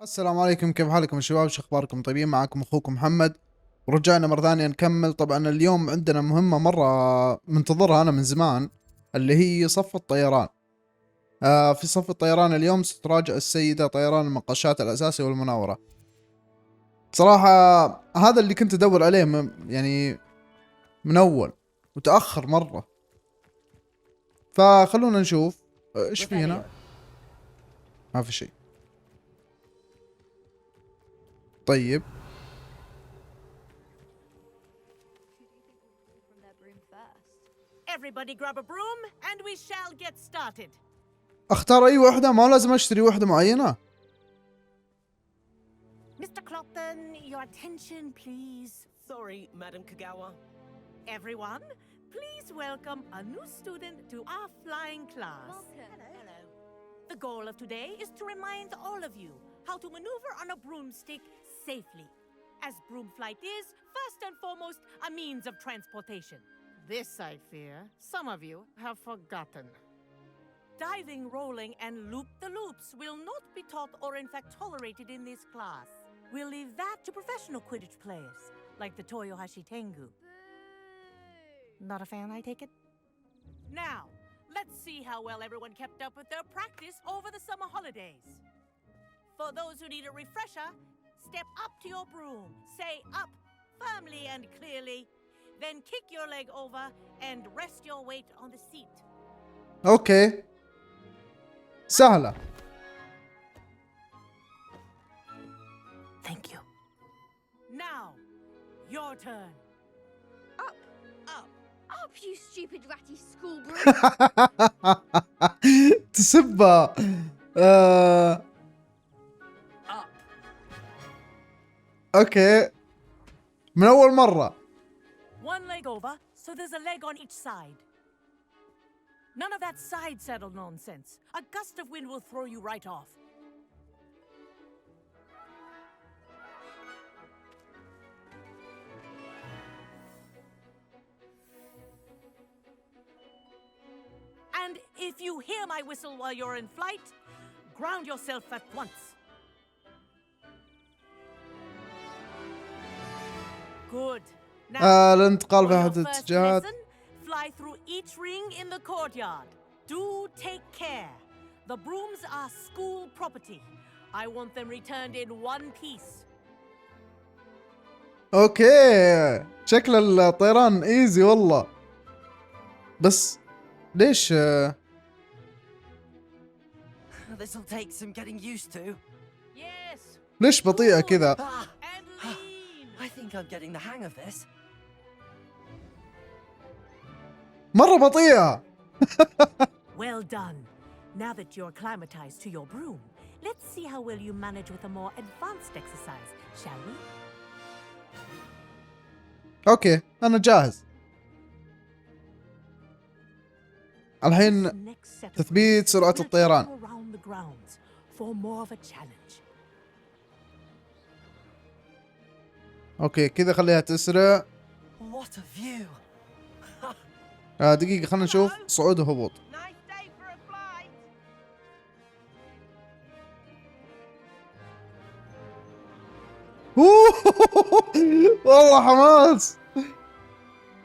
السلام عليكم، كيف حالكم يا شباب؟ شو اخباركم؟ طيبين؟ معكم اخوكم محمد، ورجعنا مرة ثانية نكمل. طبعا اليوم عندنا مهمة مرة منتظرها انا من زمان، اللي هي صف الطيران. في صف الطيران اليوم ستراجع السيدة طيران المقاشات الاساسي والمناورة. صراحة هذا اللي كنت ادور عليه يعني من اول، وتأخر مرة. فخلونا نشوف ايش في هنا. ما في شيء. طيب Everybody grab a broom and we shall get started. اختار اي وحدة، ما لازم اشتري وحدة معينة. Mr. Clopton, your attention please. Sorry, Madam Kagawa. Everyone, please welcome a new student to our flying class. Welcome. Hello. The goal of today is to remind all of you how to maneuver on a broomstick safely, as broom flight is, first and foremost, a means of transportation. This, I fear, some of you have forgotten. Diving, rolling, and loop-the-loops will not be taught or in fact tolerated in this class. We'll leave that to professional Quidditch players, like the Toyohashi Tengu. Not a fan, I take it? Now, let's see how well everyone kept up with their practice over the summer holidays. For those who need a refresher, step up to your broom, say up firmly and clearly, then kick your leg over and rest your weight on the seat. اوكي، سهلة. Thank you. Now, your turn. Up. Up. Up, you stupid ratty school broom. تسبها. Up. اوكي، من اول مرة. One leg over, so there's a leg on each side. None of that side saddle nonsense. A gust of wind will throw you right off. And if you hear my whistle while you're in flight, ground yourself at once. Good. Now, الانتقال for في your احد first الاتجاهات. lesson, fly through each ring in the courtyard. Do take care. The brooms are school property. I want them returned in one piece. اوكي، شكل الطيران ايزي والله. بس ليش This'll take some getting used to. Yes. ليش بطيئة كذا؟ And lean. I think I'm getting the hang of this. مرة بطيئة. Well done. Now that you're acclimatized to your broom, let's see how well you manage with a more advanced exercise, shall we? اوكي، انا جاهز. الحين Next set of تثبيت سرعة rings, we'll الطيران. travel around the grounds for more of a challenge. اوكي كذا خليها تسرع. What a view. دقيقة، خلينا نشوف صعود وهبوط. Nice day for a flight. والله حماس.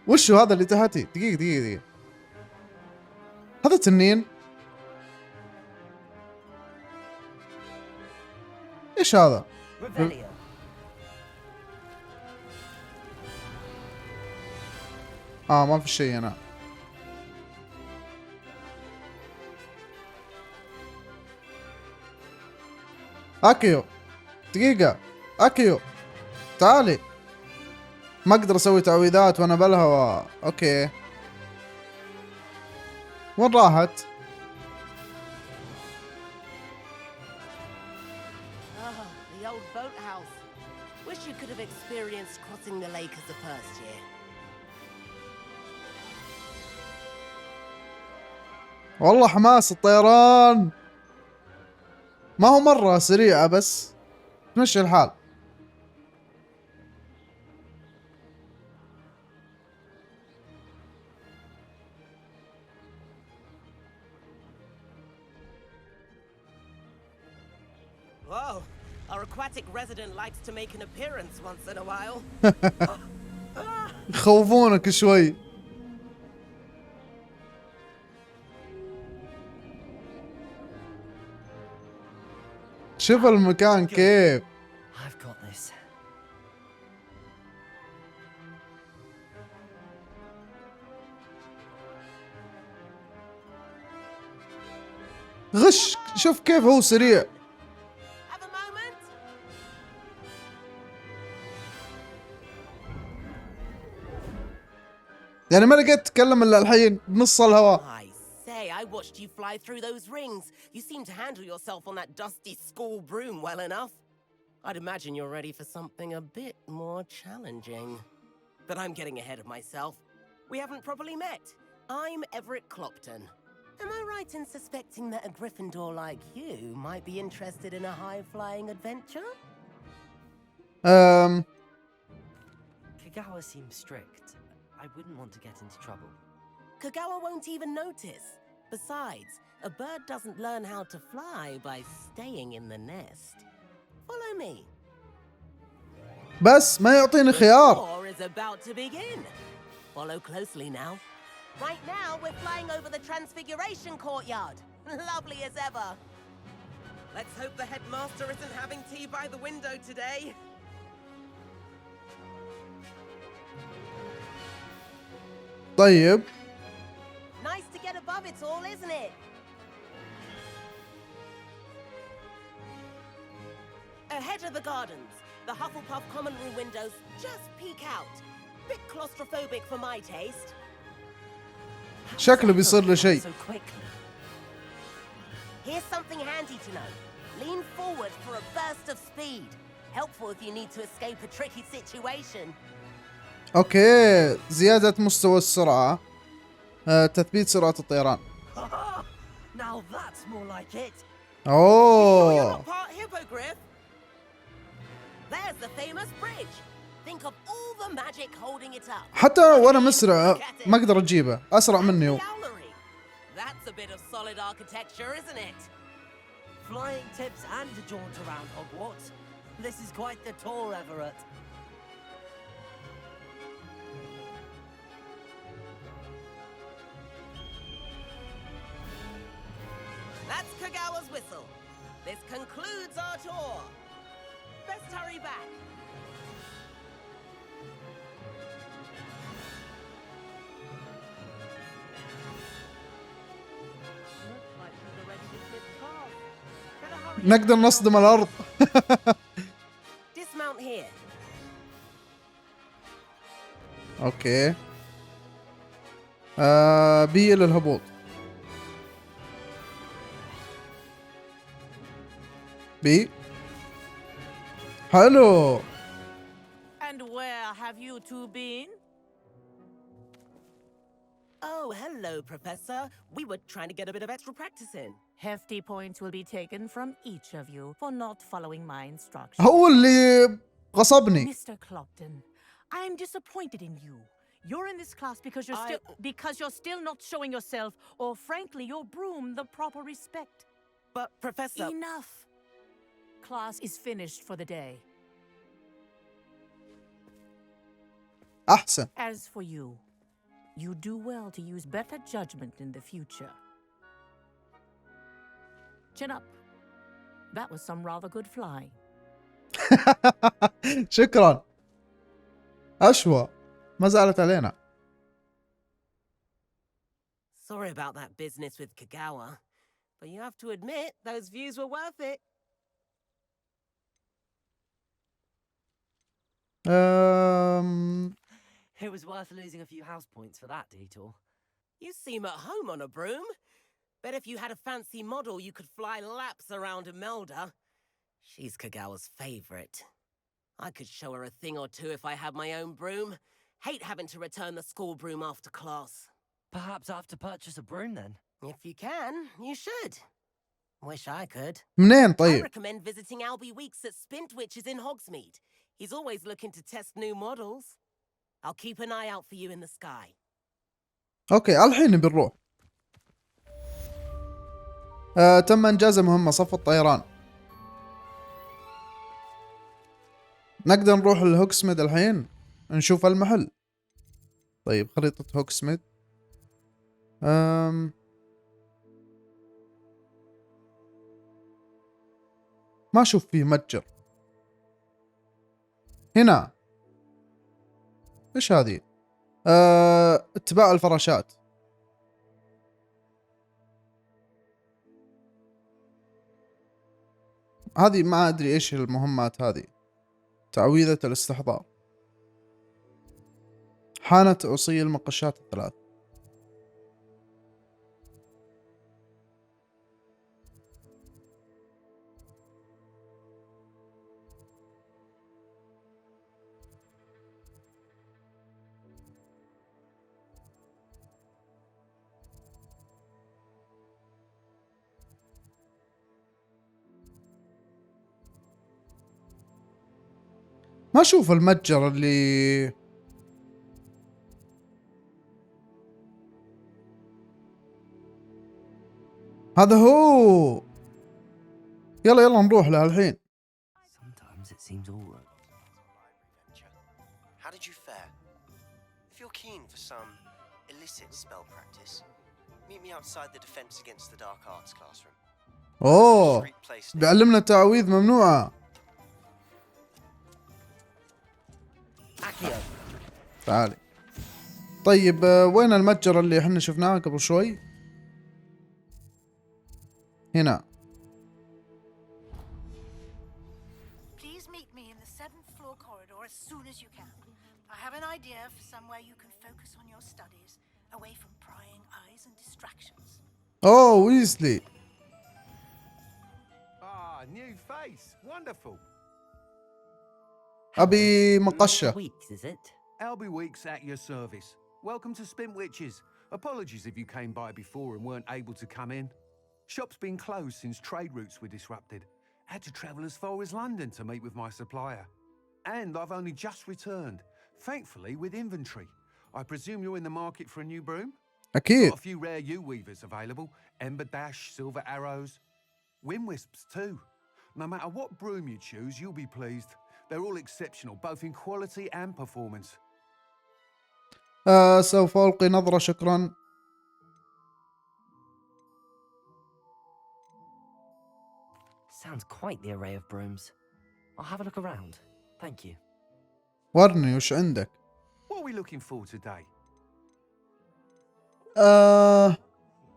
وشو هذا اللي تحتي؟ دقيقة. هذا تنين؟ ايش هذا؟ Revelio. ما في شيء هنا. اكيو، دقيقة، اكيو تعالي. ما اقدر اسوي تعويذات وانا بالهواء. اوكي، وين راحت؟ Ah, the old boathouse. Wish you could have experienced crossing the lake as a first year. والله حماس الطيران. ما هو مرة سريعة بس تمشي الحال. Whoa, Our aquatic resident likes to make an appearance once in a while. يخوفونك شوي. شوف المكان كيف. I've got this. غش، شوف كيف هو سريع. Have a moment. يعني ما لقيت تتكلم الا الحين بنص الهواء. I say, I watched you fly through those rings. You seem to handle yourself on that dusty school broom well enough. I'd imagine you're ready for something a bit more challenging. But I'm getting ahead of myself. We haven't properly met. I'm Everett Clopton. Am I right in suspecting that a Gryffindor like you might be interested in a high-flying adventure? Kagawa seems strict. I wouldn't want to get into trouble. Kagawa won't even notice. Besides, a bird doesn't learn how to fly by staying in the nest. Follow me. بس ما يعطيني خيار. The tour is about to begin. Follow closely now. Right now, we're flying over the Transfiguration Courtyard. Lovely as ever. Let's hope the headmaster isn't having tea by the window today. طيب. Nice to get above it all, isn't it? Ahead of the gardens, the Hufflepuff common room windows just peek out. Bit claustrophobic for my taste. شكله بيصير له شيء. So quickly. Here's something handy to know. Lean forward for a burst of speed. Helpful if you need to escape a tricky situation. اوكي، زيادة مستوى السرعة. تثبيت سرعة الطيران. Now that's more like it. You're اوه. not part hippogriff. There's the famous bridge. Think of all the magic holding it up. حتى وانا مسرع ما اقدر اجيبه، اسرع مني هو. Gallery. That's a bit of solid architecture, isn't it? Flying tips and a jaunt around Hogwarts. This is quite the tour, Everett. That's Kagawa's whistle. This concludes our tour. Best hurry back. Looks like she's already dismissed class. Better hurry نقدر نصدم الارض. Dismount here. اوكي. بي للهبوط. بي. حلو. And where have you two been? Oh, hello, Professor. We were trying to get a bit of extra practice in. Hefty points will be taken from each of you for not following my instructions. هو اللي غصبني. Mr. Clopton, I am disappointed in you. You're in this class because you're still not showing yourself, or frankly, your broom, the proper respect. But, Professor... Enough. Class is finished for the day. احسن. As for you, you do well to use better judgment in the future. Chin up. That was some rather good flying. شكرا. أشوى ما زالت علينا. Sorry about that business with Kagawa, but you have to admit those views were worth it. It was worth losing a few house points for that detour. You seem at home on a broom. Bet if you had a fancy model, you could fly laps around Imelda. She's Kagawa's favorite. I could show her a thing or two if I had my own broom. Hate having to return the school broom after class. Perhaps I have to purchase a broom then. If you can, you should. Wish I could. منين I طيب؟ recommend visiting Albie Weeks at Spintwitches in Hogsmeade. He's always looking to test new models. I'll keep an eye out for you in the sky. اوكي، الحين بنروح. تم انجاز مهمة صف الطيران. نقدر نروح لهوكسميد الحين نشوف المحل. طيب خريطة هوكسميد. ما أشوف فيه متجر هنا. إيش هذه؟ اتباع الفراشات. هذه ما أدري إيش المهمات هذه. تعويذة الاستحضار. حانت عصي المقشات الثلاث. ما أشوف المتجر اللي هذا هو. يلا نروح له الحين. Sometimes it seems all right. How did you fare? If you're keen for some illicit spell practice, meet me outside the Defense Against the Dark Arts classroom. أوه Street place name. بيعلمنا تعويذ ممنوعة. Accio. تعالي. طيب وين المتجر اللي احنا شفناه قبل شوي؟ هنا. Please meet me in the 7th floor corridor as soon as you can. I have an idea for somewhere you can focus on your studies, away from prying eyes and distractions. أوه ويزلي. Ah, new face. Wonderful. أبي مقشة. Weeks, is it? Albie Weeks at your service. Welcome to Spintwitches. Apologies if you came by before and weren't able to come in. Shop's been closed since trade routes were disrupted. Had to travel as far as London to meet with my supplier. And I've only just returned, thankfully with inventory. I presume you're in the market for a new broom? أكيد. Got a few rare U-weavers available. Ember Dash, Silver Arrows. Wind Wisps too. No matter what broom you choose, you'll be pleased. They're all exceptional, both in quality and performance. سوف ألقي نظرة. شكرا. Sounds quite the array of brooms. I'll have a look around. Thank you. ورني وش عندك؟ What are we looking for today?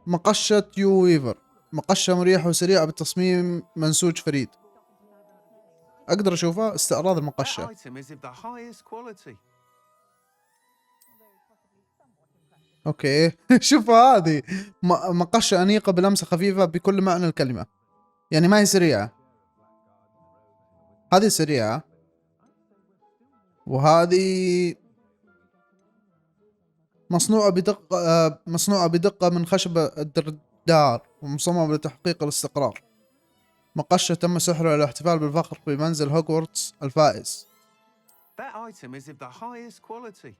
مقشة يو ويفر. مقشة مريحة وسريعة بالتصميم منسوج فريد. أقدر أشوفها؟ استعراض That المقشة. item is of the highest quality. أوكي. شوف هذه مقشة أنيقة بلمسة خفيفة بكل معنى الكلمة. يعني ما هي سريعة. هذه سريعة. وهذه مصنوعة بدقة من خشب الدردار ومصممة لتحقيق الاستقرار. مقشة تم سحرها للاحتفال بالفخر بمنزل هوغوورتس الفائز. That item is of the highest quality.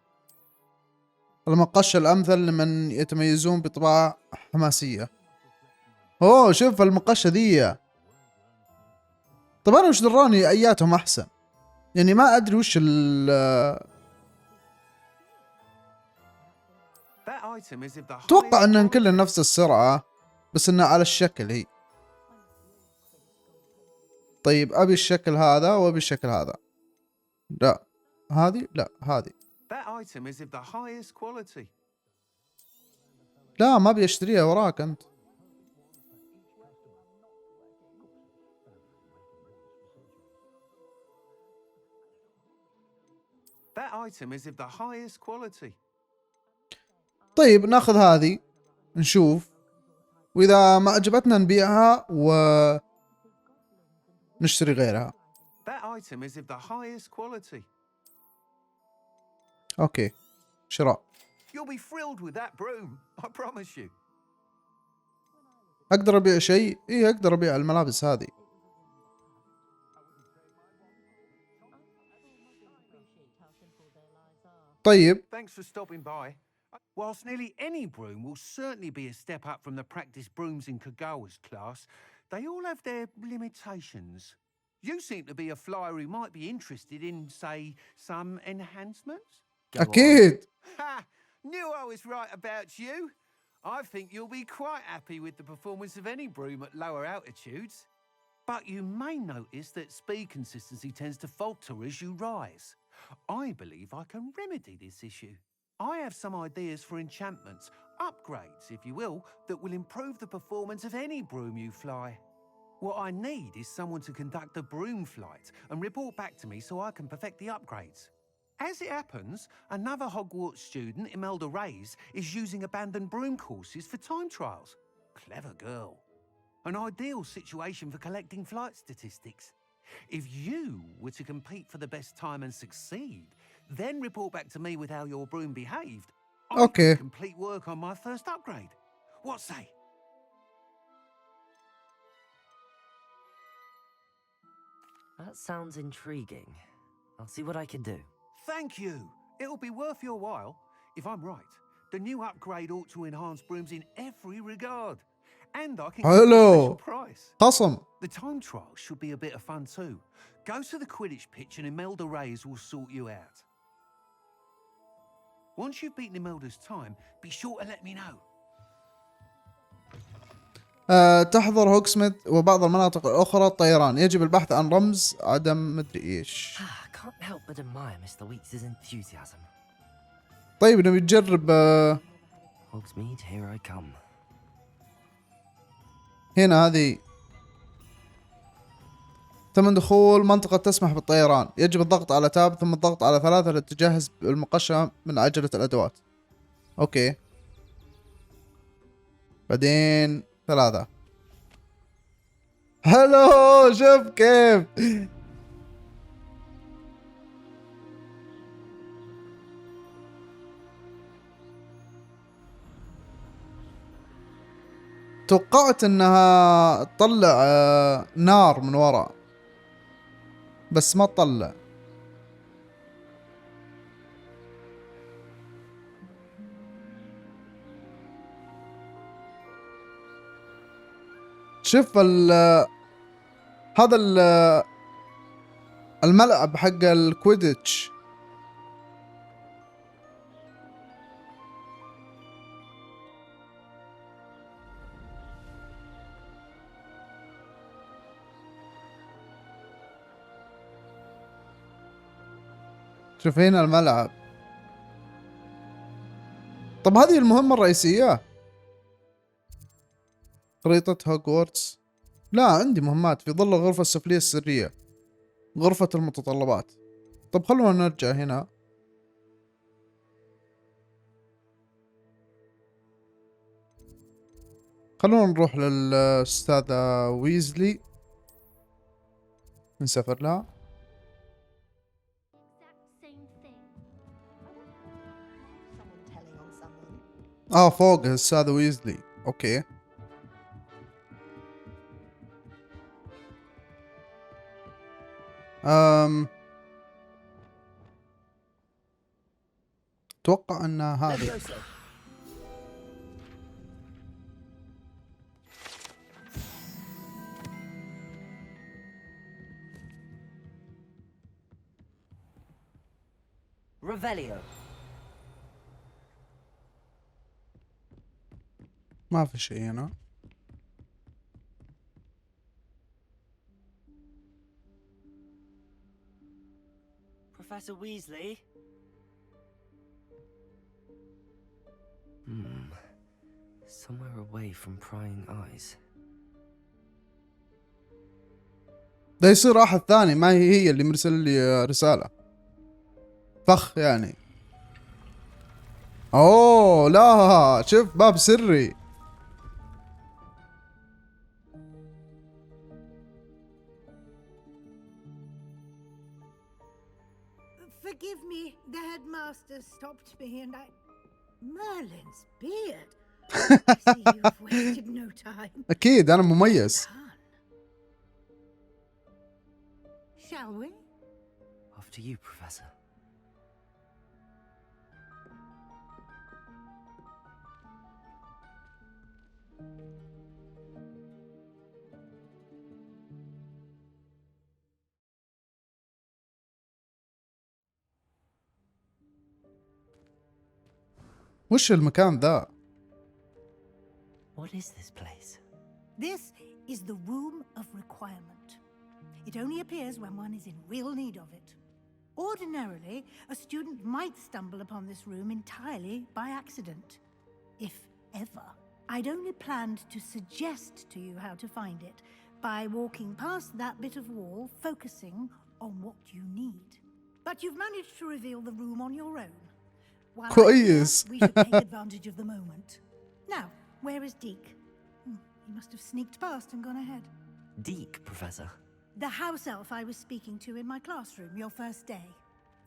المقشة الأمثل لمن يتميزون بطباع حماسية. أوه شوف المقشة ذي. طب أنا وش دراني أياتهم أحسن؟ يعني ما أدري وش That item is of the highest أتوقع أنهن quality. كلهن نفس السرعة بس إنها على الشكل هي. طيب أبي الشكل هذا وأبي الشكل هذا. لا هذه لا هذه. That item is of the highest quality. لا ما أبي أشتريها وراك أنت. That item is of the highest quality. طيب ناخذ هذه نشوف وإذا ما عجبتنا نبيعها ونشتري غيرها. That item is of the highest quality. أوكي شراء. You'll be thrilled with that broom, I promise you. أقدر أبيع شيء؟ إيه أقدر أبيع الملابس هذه. طيب Thanks for stopping by. Whilst nearly any broom will certainly be a step up from the practice brooms in Kagawa's class, they all have their limitations. You seem to be a flyer who might be interested in, say, some enhancements? أكيد. Ha! Knew I was right about you. I think you'll be quite happy with the performance of any broom at lower altitudes. But you may notice that speed consistency tends to falter as you rise. I believe I can remedy this issue. I have some ideas for enchantments, upgrades, if you will, that will improve the performance of any broom you fly. What I need is someone to conduct a broom flight and report back to me so I can perfect the upgrades. As it happens, another Hogwarts student, Imelda Reyes, is using abandoned broom courses for time trials. Clever girl. An ideal situation for collecting flight statistics. If you were to compete for the best time and succeed, then report back to me with how your broom behaved, I Okay. could complete work on my first upgrade. What say? That sounds intriguing. I'll see what I can do. Thank you. It'll be worth your while. If I'm right, the new upgrade ought to enhance brooms in every regard. And I can give you a Hello. special price. خصم. The time trial should be a bit of fun too. Go to the Quidditch pitch and Imelda Reyes will sort you out. Once you've beaten Imelda's time, be sure to let me know. تحضر هوكسميد وبعض المناطق الأخرى الطيران. يجب البحث عن رمز عدم مدري إيش. Can't help but admire Mr. Weeks' enthusiasm. طيب نبي نجرب Hogsmeade, here I come. هنا هذه ثمن دخول منطقة تسمح بالطيران. يجب الضغط على تاب ثم الضغط على 3 للتجهز بالمقشة من عجلة الأدوات. أوكي. بعدين 3. هلو شوف كيف. توقعت انها تطلع نار من وراء بس ما تطلع. شوف هذا الملعب حق الكويديتش. شوف هنا الملعب. طب هذه المهمة الرئيسية. خريطة هوغوورتس. لا عندي مهمات في ظل الغرفة السفلية السرية. غرفة المتطلبات. طب خلونا نرجع هنا. خلونا نروح للأستاذة ويزلي. نسافر لها. فوق الأستاذة ويزلي. اوكي. اتوقع ان هذه Revelio. ما في شيء هنا. Professor Weasley? Somewhere away from prying eyes. ده يصير احد ثاني، ما هي اللي مرسل لي رسالة. فخ يعني. اوه لا، شوف باب سري. Forgive me, the headmaster stopped me and Merlin's beard. I see you've wasted no time. اكيد انا مميز. Shall we? After you, Professor. وش المكان ذا؟ What is this place? This is the Room of Requirement. It only appears when one is in real need of it. Ordinarily, a student might stumble upon this room entirely by accident, if ever. I'd only planned to suggest to you how to find it by walking past that bit of wall, focusing on what you need. But you've managed to reveal the room on your own. While I'm here, كويس. we should take advantage of the moment. Now, where is Deke? He must have sneaked past and gone ahead. Deke, Professor. The house elf I was speaking to in my classroom your first day.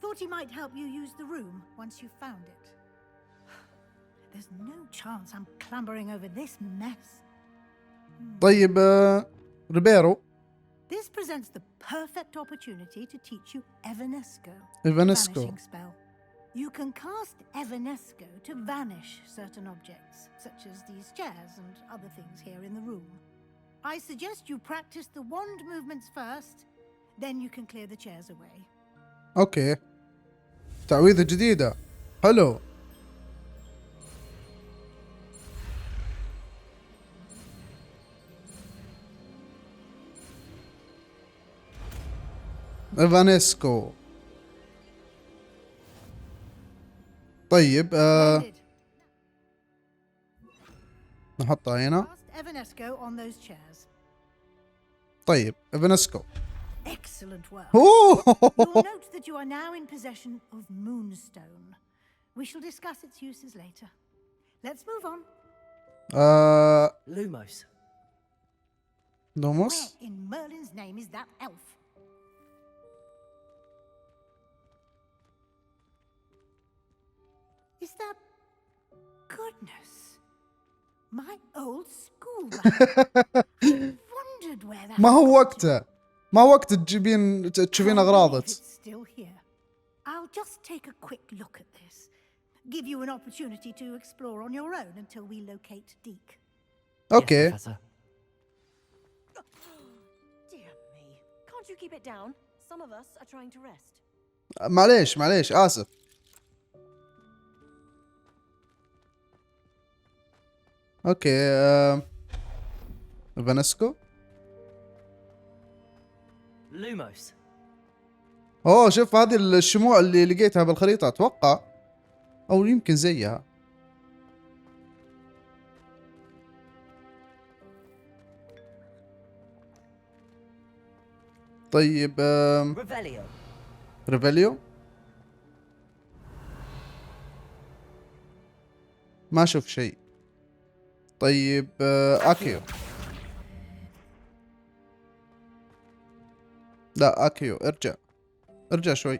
Thought he might help you use the room once you found it. There's no chance I'm clambering over this mess. طيب ريبيرو. This presents the perfect opportunity to teach you Evanesco, Evanesco. vanishing spell. You can cast Evanesco to vanish certain objects, such as these chairs and other things here in the room. I suggest you practice the wand movements first, then you can clear the chairs away. اوكي. تعويذة جديدة. حلو. ايفانيسكو. طيب Splendid. نحطها هنا. Cast Evanesco on those chairs. طيب ايفانيسكو. Excellent work. أوه. You'll note that you are now in possession of Moonstone. We shall discuss its uses later. Let's move on. Lumos. دوموس. Where in Merlin's name is that elf? Is that... Goodness. My old school rat. Wondered where that... ما هو وقته. ما وقت تشوفين Can't اغراضك. believe it's still here. I'll just take a quick look at this. Give you an opportunity to explore on your own until we locate Deke. اوكي. Yes, Professor. Dear me. Can't you keep it down? Some of us are trying to rest. معليش اسف. اوكي. فانسكو. Lumos. اوه شوف هذه الشموع اللي لقيتها بالخريطة اتوقع، او يمكن زيها. طيب Revelio. ريفيليو. ما اشوف شيء. طيب اكيو. لا اكيو ارجع شوي.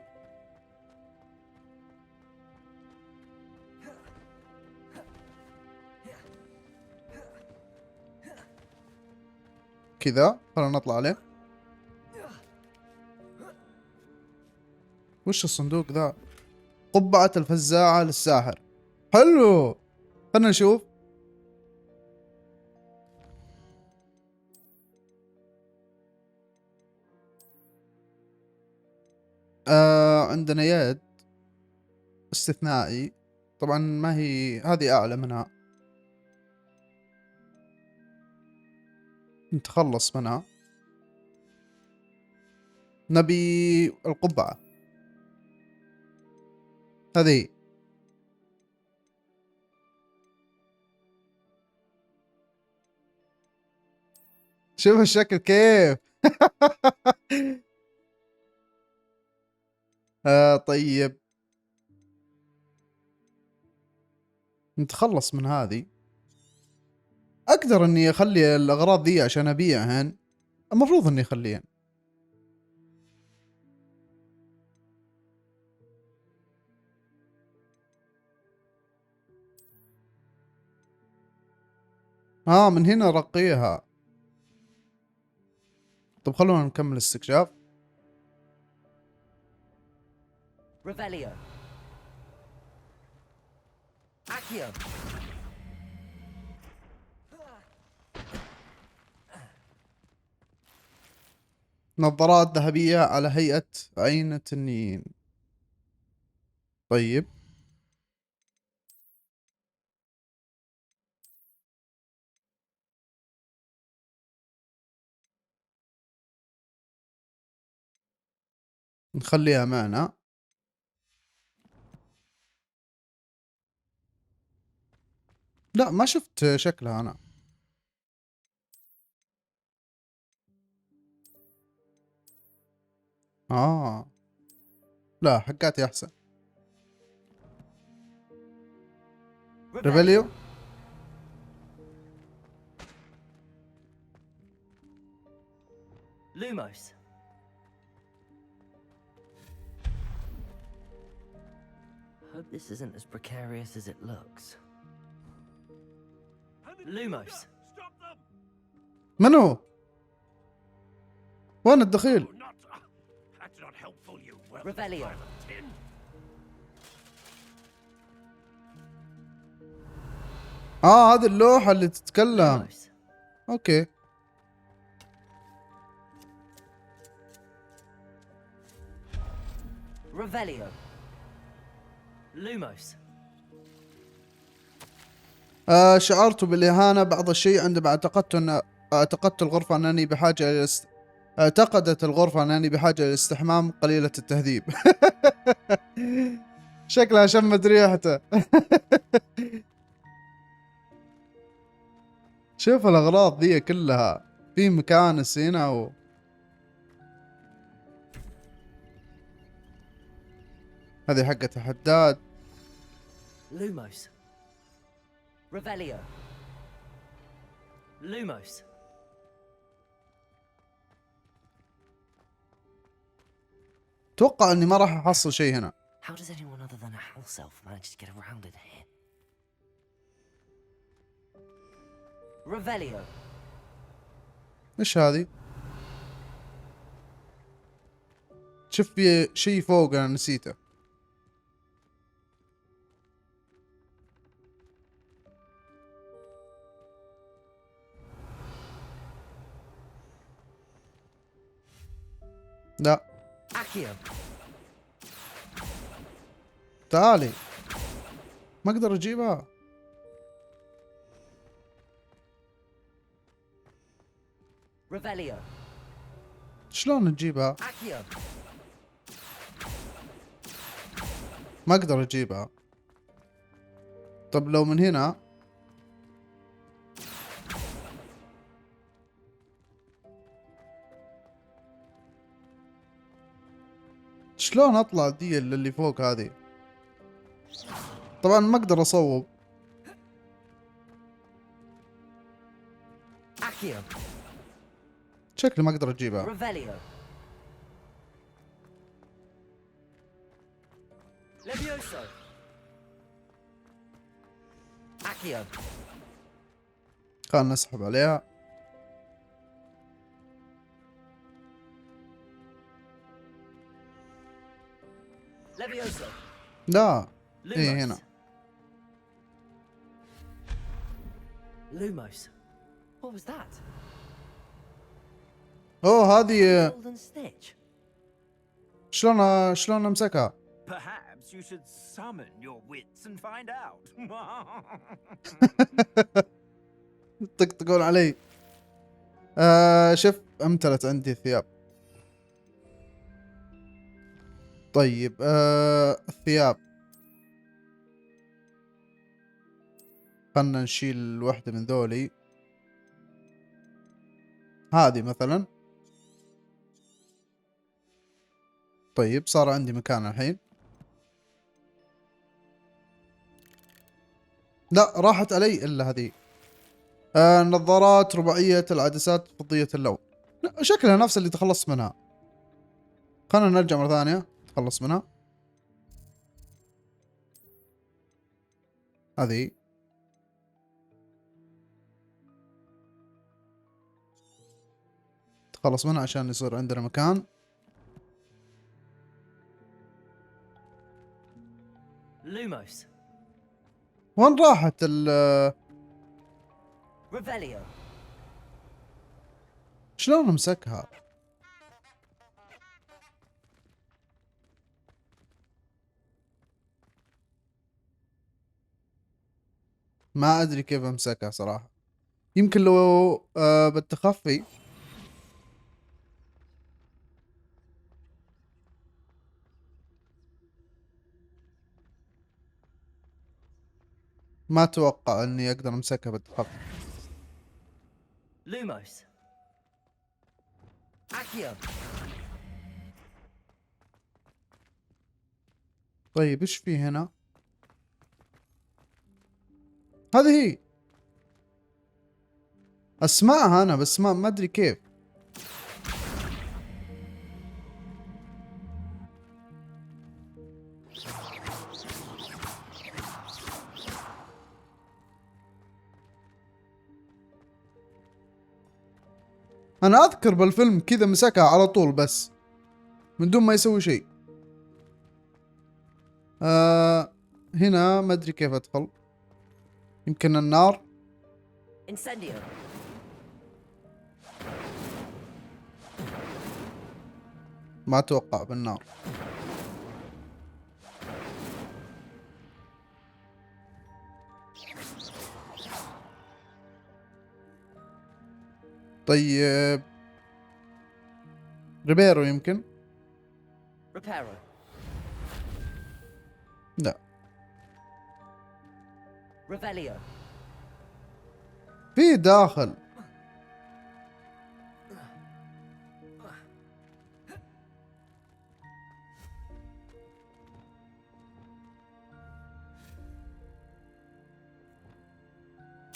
كذا خلينا نطلع عليه. وش الصندوق ذا؟ قبعة الفزاعة للساحر. حلو. خلنا نشوف. عندنا يد استثنائي، طبعا ما هي هذه أعلى منها، نتخلص منها. نبي القبعة هذه. شوف الشكل كيف. طيب نتخلص من هذه. اقدر اني اخلي الاغراض ذي عشان ابيعهن، المفروض اني اخليهن. من هنا رقيها. طب خلونا نكمل استكشاف. Revelio. Accio. نظارات ذهبية على هيئة عين تنين. طيب نخليها معنا. لا ما شفت شكلها أنا. لا حقاتي أحسن. ريفيليو. Lumos. Hope this isn't as precarious as it looks. Lumos. منو؟ وين الدخيل؟ Revelio. هذه اللوحة اللي تتكلم. Lumos. اوكي. Revelio. Lumos. شعرت بالإهانة بعض الشيء عندما اعتقدت الغرفة أنني بحاجة إلى اعتقدت الغرفة أنني بحاجة إلى استحمام قليلة التهذيب. شكلها شمت ريحته. شوف الأغراض ذي كلها في مكانس هنا هذه حقة حداد. Lumos. Revelio. Lumos. توقع اني ما راح احصل شيء هنا. How does anyone other than a house elf manage to get around in here? Revelio. ايش هذه؟ شوف في شيء فوق انا نسيته. لا Accio. تعالي ما اقدر اجيبها. Revelio. شلون نجيبها؟ Accio. ما اقدر اجيبها. طب لو من هنا شلون اطلع دي اللي فوق هذه؟ طبعا ما اقدر اصوب. Accio. شكلي ما اقدر اجيبها. Revelio. Levioso. Accio. خلنا نسحب عليها. Levioso. لا Lumos. ايه هنا. Lumos. What was that? اوه هذه Golden stitch. شلون امسكها؟ Perhaps you should summon your wits and find out. يطقطقون علي. شوف امتلت عندي ثياب. طيب الثياب خلنا نشيل واحدة من ذولي. هذه مثلا. طيب صار عندي مكان الحين. لا راحت علي الا هذه. نظارات رباعية العدسات فضية اللون. شكلها نفس اللي تخلصت منها. خلنا نرجع مرة ثانية تخلص منها. هذه تخلص منها عشان يصير عندنا مكان. Lumos. وين راحت Revelio. شلون امسكها؟ ما ادري كيف امسكها صراحة. يمكن لو بالتخفي. ما اتوقع اني اقدر امسكها بالتخفي. Lumos. Accio. طيب ايش في هنا؟ هذه هي اسمعها انا بس ما ادري كيف. انا اذكر بالفيلم كذا مسكها على طول بس من دون ما يسوي شيء. هنا ما ادري كيف ادخل. يمكن النار. Incendio. ما اتوقع بالنار. طيب ريبيرو يمكن. Reparo. لا Revelio. في داخل.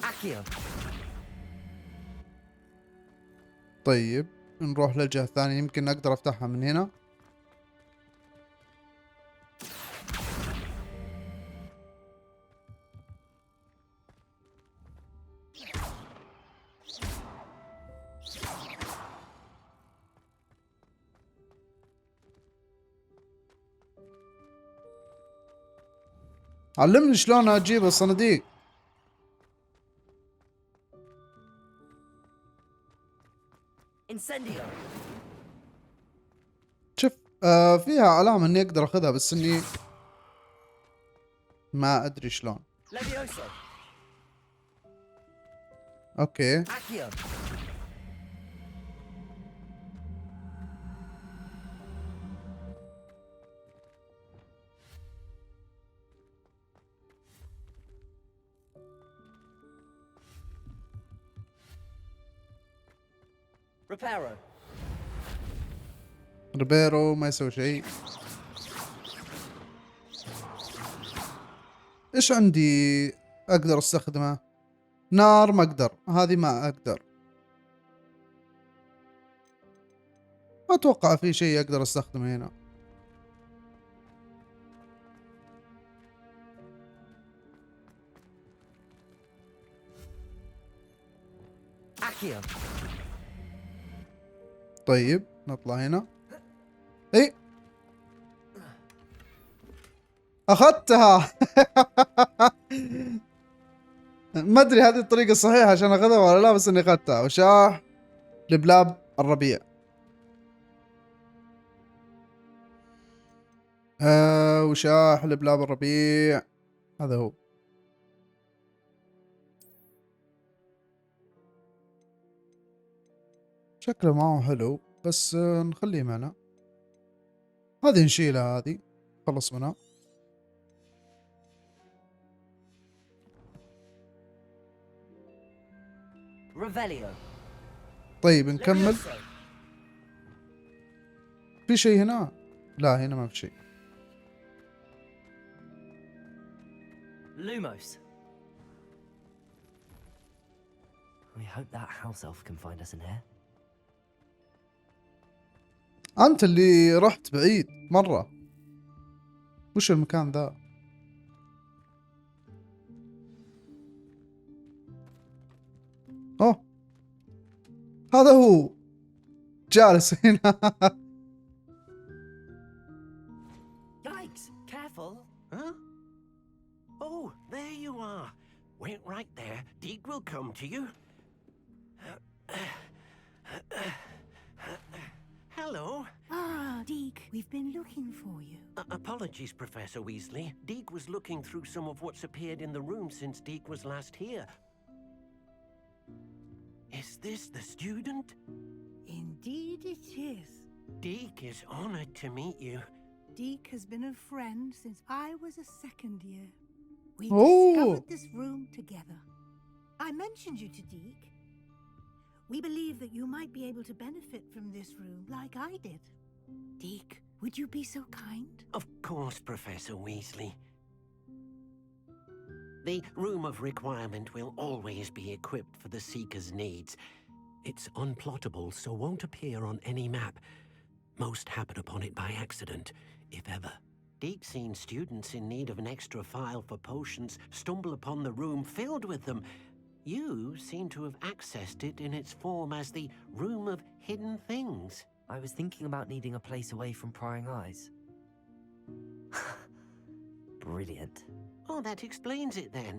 Accio. طيب نروح للجهة الثانية يمكن اقدر افتحها من هنا. علمني شلون اجيب الصناديق. Incendio. شوف فيها علامة اني اقدر اخذها بس اني ما ادري شلون. Levioso. اوكي Accio. Reparo. ريبيرو ما يسوي شيء. ايش عندي اقدر استخدمه؟ نار ما اقدر، هذه ما اقدر. ما اتوقع في شيء اقدر استخدمه هنا. Accio. طيب نطلع هنا. اي اخذتها. ما ادري هذه الطريقة الصحيحة عشان اخذها ولا لا بس اني اخذتها. وشاح لبلاب الربيع. وشاح لبلاب الربيع هذا هو. شكله ما هو حلو بس نخليه معنا. هذه نشيلها، هذه خلص منها. Revelio. طيب نكمل. Levioso. في شيء هنا؟ لا هنا ما في شيء. Lumos. We hope that house elf can find us in here. أنت اللي رحت بعيد مرة. وش المكان ذا؟ أوه هذا هو جالس هنا. Yikes! Careful. Huh? Oh, there you are. Wait right there. Deke will come to you. Hello. Ah, Deke, we've been looking for you. Apologies, Professor Weasley. Deke was looking through some of what's appeared in the room since Deke was last here. Is this the student? Indeed it is. Deke is honored to meet you. Deke has been a friend since I was a second year. We Oh. discovered this room together. I mentioned you to Deke. We believe that you might be able to benefit from this room like I did. Deke, would you be so kind? Of course, Professor Weasley. The Room of Requirement will always be equipped for the Seeker's needs. It's unplottable, so won't appear on any map. Most happen upon it by accident, if ever. Deke's seen students in need of an extra file for potions stumble upon the room filled with them. You seem to have accessed it in its form as the Room of Hidden Things. I was thinking about needing a place away from prying eyes. Brilliant. Oh, that explains it then.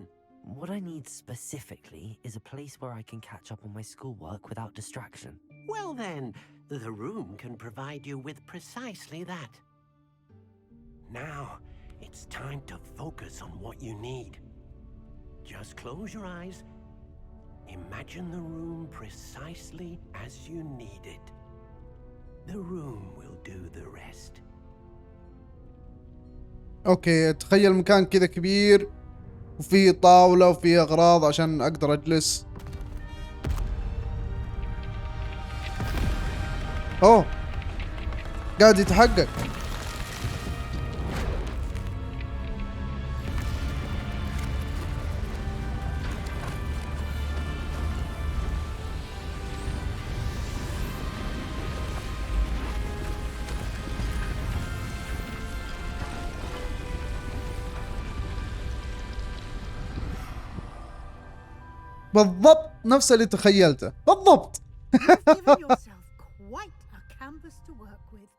What I need specifically is a place where I can catch up on my schoolwork without distraction. Well then, the room can provide you with precisely that. Now, it's time to focus on what you need. Just close your eyes. Imagine the room precisely as you need it. The room will do the rest. اوكي، تخيل مكان كذا كبير وفيه طاولة وفيه اغراض عشان اقدر اجلس. اوه، قاعد يتحقق. بالضبط نفس اللي تخيلته بالضبط. Given yourself quite a canvas to work with.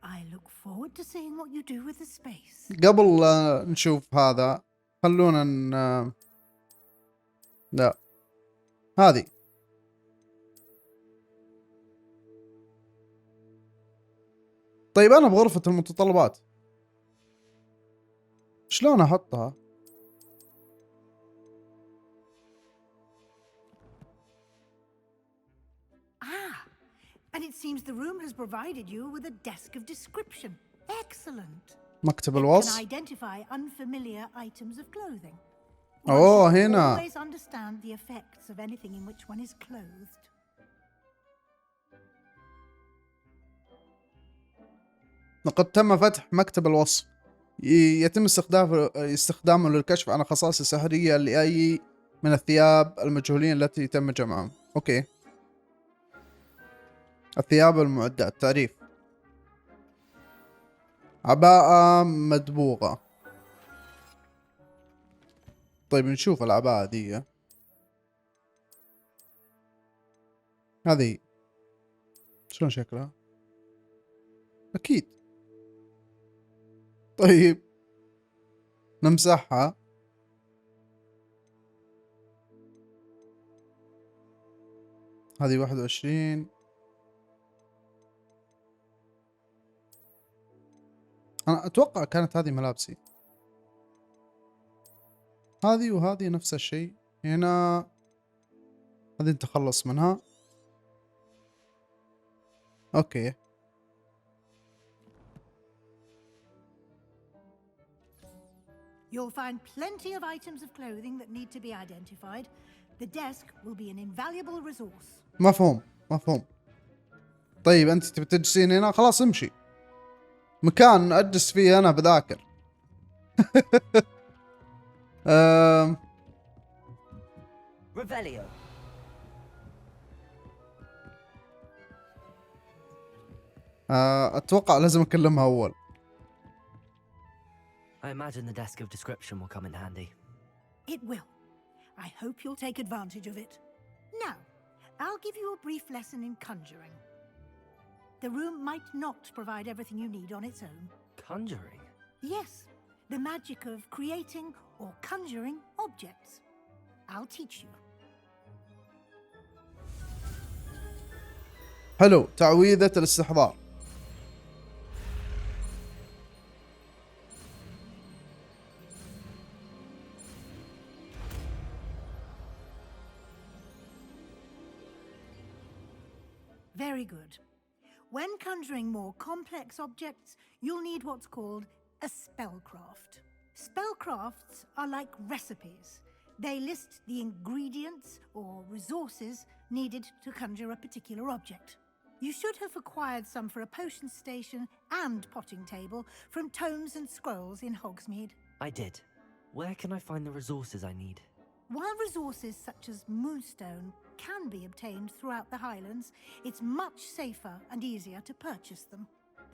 I look forward to seeing what you do with the space. قبل نشوف هذا خلونا لا، هذه طيب انا بغرفة المتطلبات شلون احطها؟ And it seems the room has provided you with a desk of description. Excellent. مكتب It can الوصف. identify unfamiliar items of clothing. اوه One should هنا. always understand the effects of anything in which one is clothed. لقد تم فتح مكتب الوصف. يتم استخدامه للكشف عن الخصائص السحرية لأي من الثياب المجهولين التي تم جمعهم. اوكي. الثياب والمعدات. تعريف: عباءة مدبوغة. طيب نشوف العباءة دي. هذه شلون شكلها؟ أكيد. طيب نمسحها. هذه 21. أنا أتوقع كانت هذه ملابسي. هذه وهذه نفس الشيء. هنا هذه نتخلص منها. أوكي. You'll find plenty of items of clothing that need to be identified. The desk will be an invaluable resource. مفهوم مفهوم. طيب أنت تبي تجلسين هنا؟ خلاص امشي. مكان أجلس فيه أنا بذاكر. Revelio. أتوقع لازم أكلمها أول. I imagine the desk of description will come in handy. It will. I hope you'll take advantage of it. Now, I'll give you a brief lesson in conjuring. The room might not provide everything you need on its own. Conjuring? Yes, the magic of creating or conjuring objects. I'll teach you. حلو. تعويذة الاستحضار. Very good. When conjuring more complex objects, you'll need what's called a spellcraft. Spellcrafts are like recipes. They list the ingredients or resources needed to conjure a particular object. You should have acquired some for a potion station and potting table from tomes and scrolls in Hogsmeade. I did. Where can I find the resources I need? While resources such as moonstone can be obtained throughout the Highlands, it's much safer and easier to purchase them.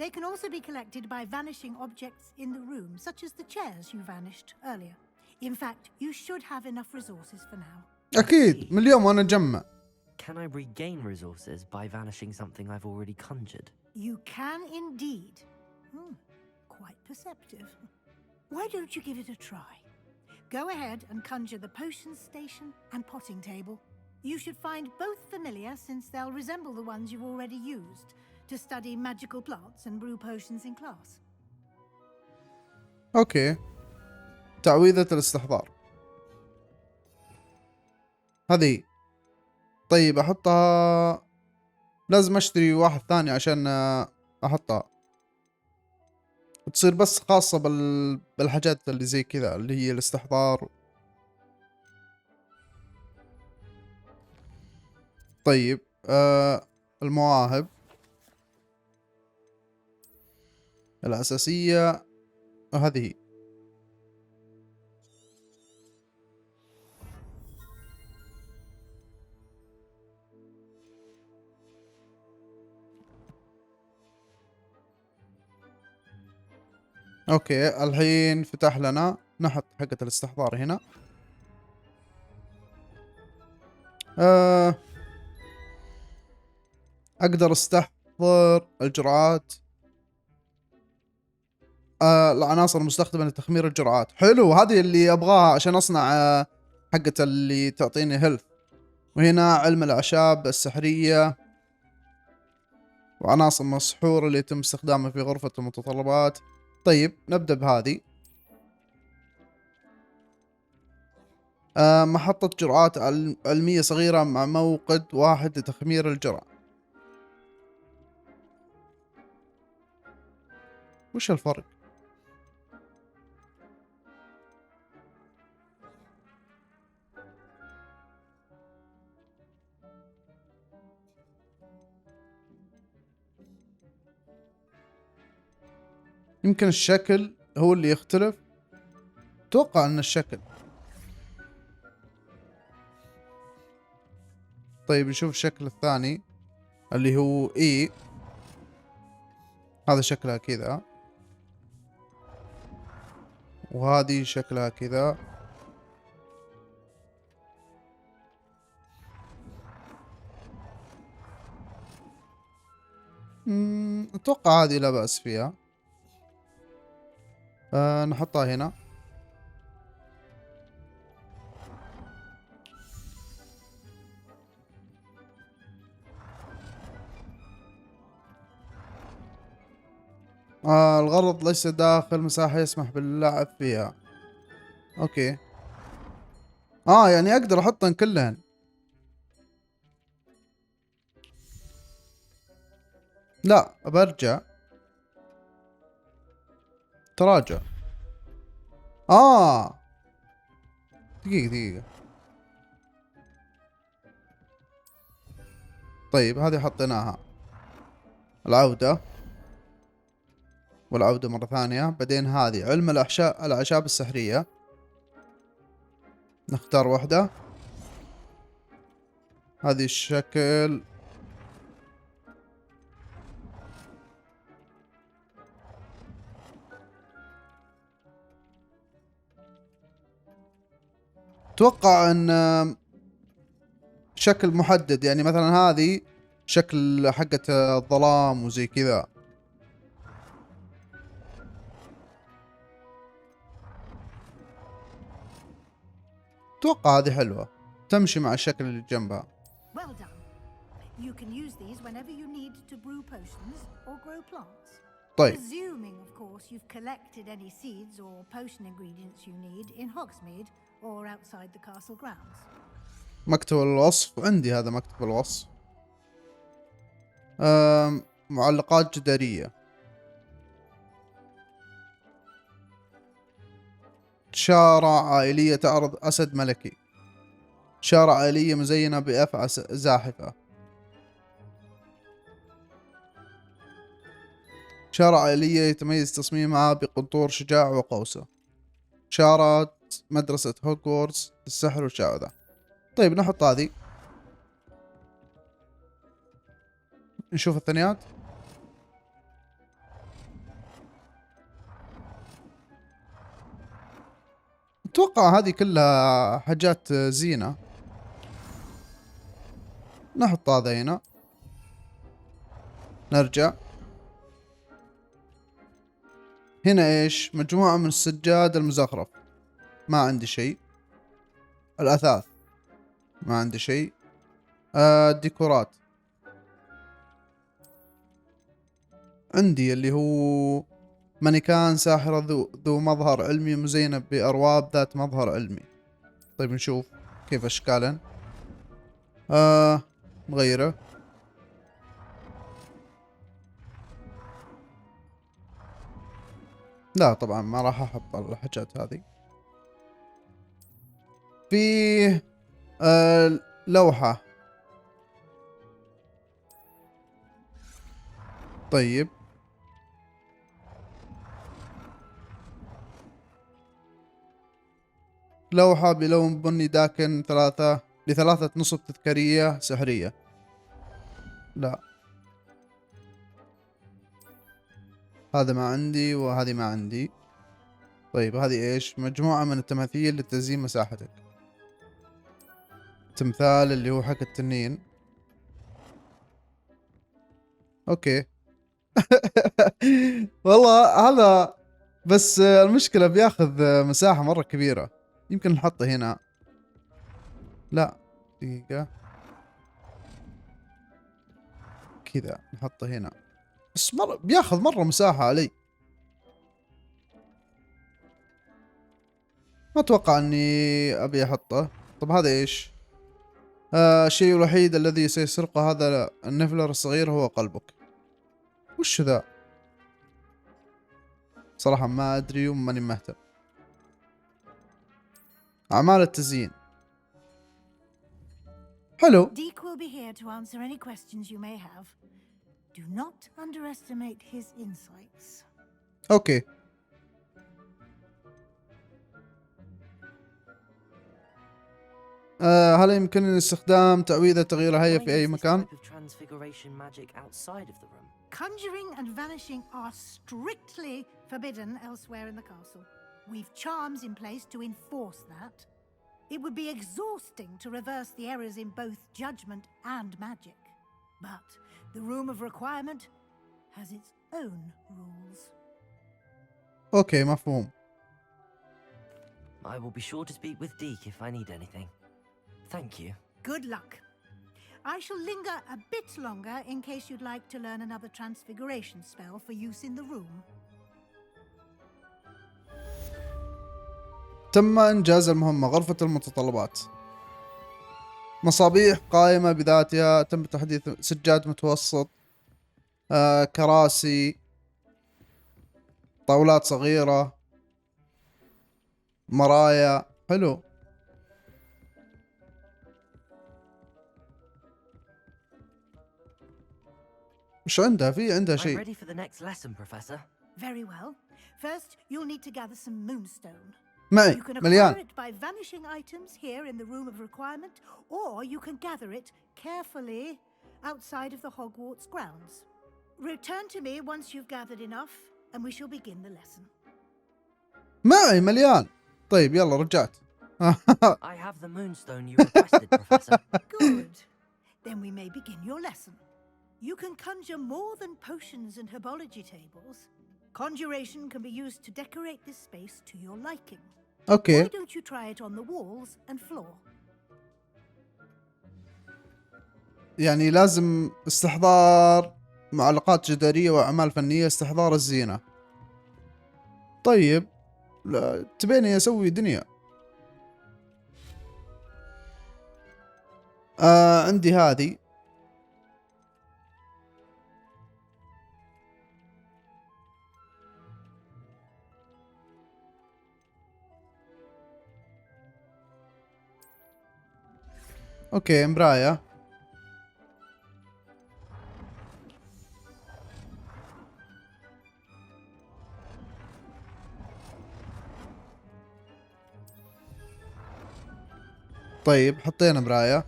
They can also be collected by vanishing objects in the room, such as the chairs you vanished earlier. In fact, you should have enough resources for now. اكيد من اليوم وانا اجمع. Can I regain resources by vanishing something I've already conjured? You can indeed. Quite perceptive. Why don't you give it a try? Go ahead and conjure the potion station and potting table. You should find both familiar since they'll resemble the ones you've already used to study magical plants and brew potions in class. اوكي. تعويذة الاستحضار هذه. طيب احطها، لازم اشتري واحد ثاني عشان احطها، تصير بس خاصة بالحاجات اللي زي كذا اللي هي الاستحضار. طيب المواهب الأساسية هذه. اوكي الحين فتح لنا، نحط حقة الاستحضار هنا. اقدر استحضر الجرعات، العناصر المستخدمة لتخمير الجرعات. حلو، هذه اللي ابغاها عشان اصنع حقة اللي تعطيني هيلث. وهنا علم الاعشاب السحرية وعناصر مسحورة اللي يتم استخدامها في غرفة المتطلبات. طيب نبدأ بهذه. محطة جرعات علمية صغيرة مع موقد واحد لتخمير الجرعة. وش الفرق؟ يمكن الشكل هو اللي يختلف. اتوقع ان الشكل. طيب نشوف الشكل الثاني اللي هو اي. هذا شكلها كذا وهذه شكلها كذا. اتوقع هذه لا بأس فيها. نحطها هنا. الغرض ليس داخل مساحة يسمح باللعب فيها. اوكي. يعني اقدر احطن كلهن. لا برجع. تراجع. دقيقة. طيب هذه حطيناها. العودة والعودة مرة ثانية. بعدين هذه علم الأعشاب السحرية. نختار واحدة. هذه الشكل. اتوقع ان شكل محدد، يعني مثلا هذه شكل حقة الظلام وزي كذا. اتوقع هذه حلوة تمشي مع الشكل اللي جنبها. Well done. You can use these whenever you need to brew potions or grow plants. طيب. Assuming, of course, you've collected any seeds or potion ingredients you need in Hogsmeade or outside the castle grounds. مكتب الوصف عندي، هذا مكتب الوصف. معلقات جدارية. شارع عائلية تعرض أسد ملكي. شارع عائلية مزينة بأفعى زاحفة. شارع عائلية يتميز تصميمها بقنطور شجاع وقوسة. شارة مدرسة هوغوورتس للسحر والشعوذة. طيب نحط هذه، نشوف الثانيات. أتوقع هذه كلها حاجات زينة. نحط هذا هنا، نرجع هنا. إيش؟ مجموعة من السجاد المزخرف، ما عندي شيء. الأثاث ما عندي شيء. الديكورات عندي اللي هو مانيكان ساحرة ذو مظهر علمي مزينة بأرواب ذات مظهر علمي. طيب نشوف كيف أشكالا. نغيره. لا طبعا ما راح أحط الحاجات هذه. في لوحة. طيب لوحة بلون بني داكن لثلاثة نصب تذكارية سحرية. لا هذا ما عندي وهذه ما عندي. طيب هذه ايش؟ مجموعة من التماثيل لتزيين مساحتك. تمثال اللي هو حق التنين. اوكي. والله هذا بس المشكلة بياخذ مساحة مرة كبيرة. يمكن نحطه هنا. لا دقيقة كذا نحطه هنا، بس بياخذ مرة مساحة علي. ما اتوقع اني ابي احطه. طب هذا ايش؟ الشيء الوحيد الذي سيسرقه هذا النفلر الصغير هو قلبك. وش ذا؟ صراحة ما ادري وماني مهتم. اعمال التزيين حلو. Deke will be here to answer any questions you may have. Do not underestimate his insights. اوكي. هل يمكنني استخدام تعويذة تغيير الهيئة في أي مكان؟ Conjuring and vanishing are strictly forbidden elsewhere in the castle. We've charms in place to enforce that. It would be exhausting to reverse the errors in both judgment and magic. But the room of requirement has its own rules. اوكي مفهوم. I will be sure to speak with Deke if I need anything. Thank you. Good luck. I shall linger a bit longer in case you'd like to learn another transfiguration spell for use in the room. تم إنجاز المهمة. غرفة المتطلبات. مصابيح قائمة بذاتها. تم تحديث سجاد متوسط. كراسي. طاولات صغيرة. مرايا. حلو. مش عندها؟ في عندها شيء. I'm ready for the next lesson, Professor. Very well. First, you'll need to gather some moonstone. معي You can acquire مليان. it by vanishing items here in the room of requirement, or you can gather it carefully outside of the Hogwarts grounds. Return to me once you've gathered enough, and we shall begin the lesson. معي مليان. طيب يلا رجعت. I have the moonstone you requested, Professor. Good. Then we may begin your lesson. You can conjure more than potions and herbology tables. Conjuration can be used to decorate this space to your liking. اوكي. Why don't you try it on the walls and floor? يعني لازم استحضار معلقات جدارية وأعمال فنية. استحضار الزينة. طيب لا تبيني أسوي دنيا. عندي هذه. اوكي مراية. طيب حطينا مراية.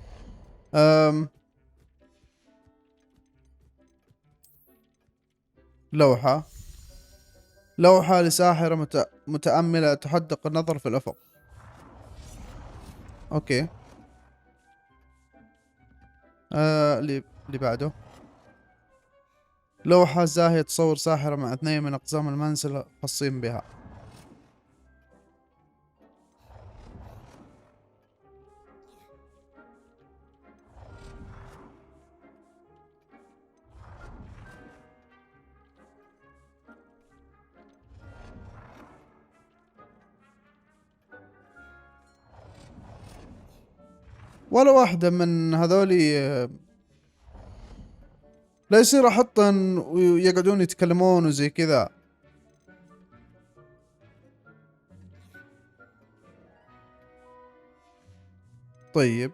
لوحة. لوحة لساحرة متأملة تحدق النظر في الأفق. اوكي. اللي بعده لوحة زاهية تصور ساحرة مع 2 من أقزام المنزل خاصين بها. ولا واحدة من هذولي لا يصير احطن ويقعدون يتكلمون وزي كذا. طيب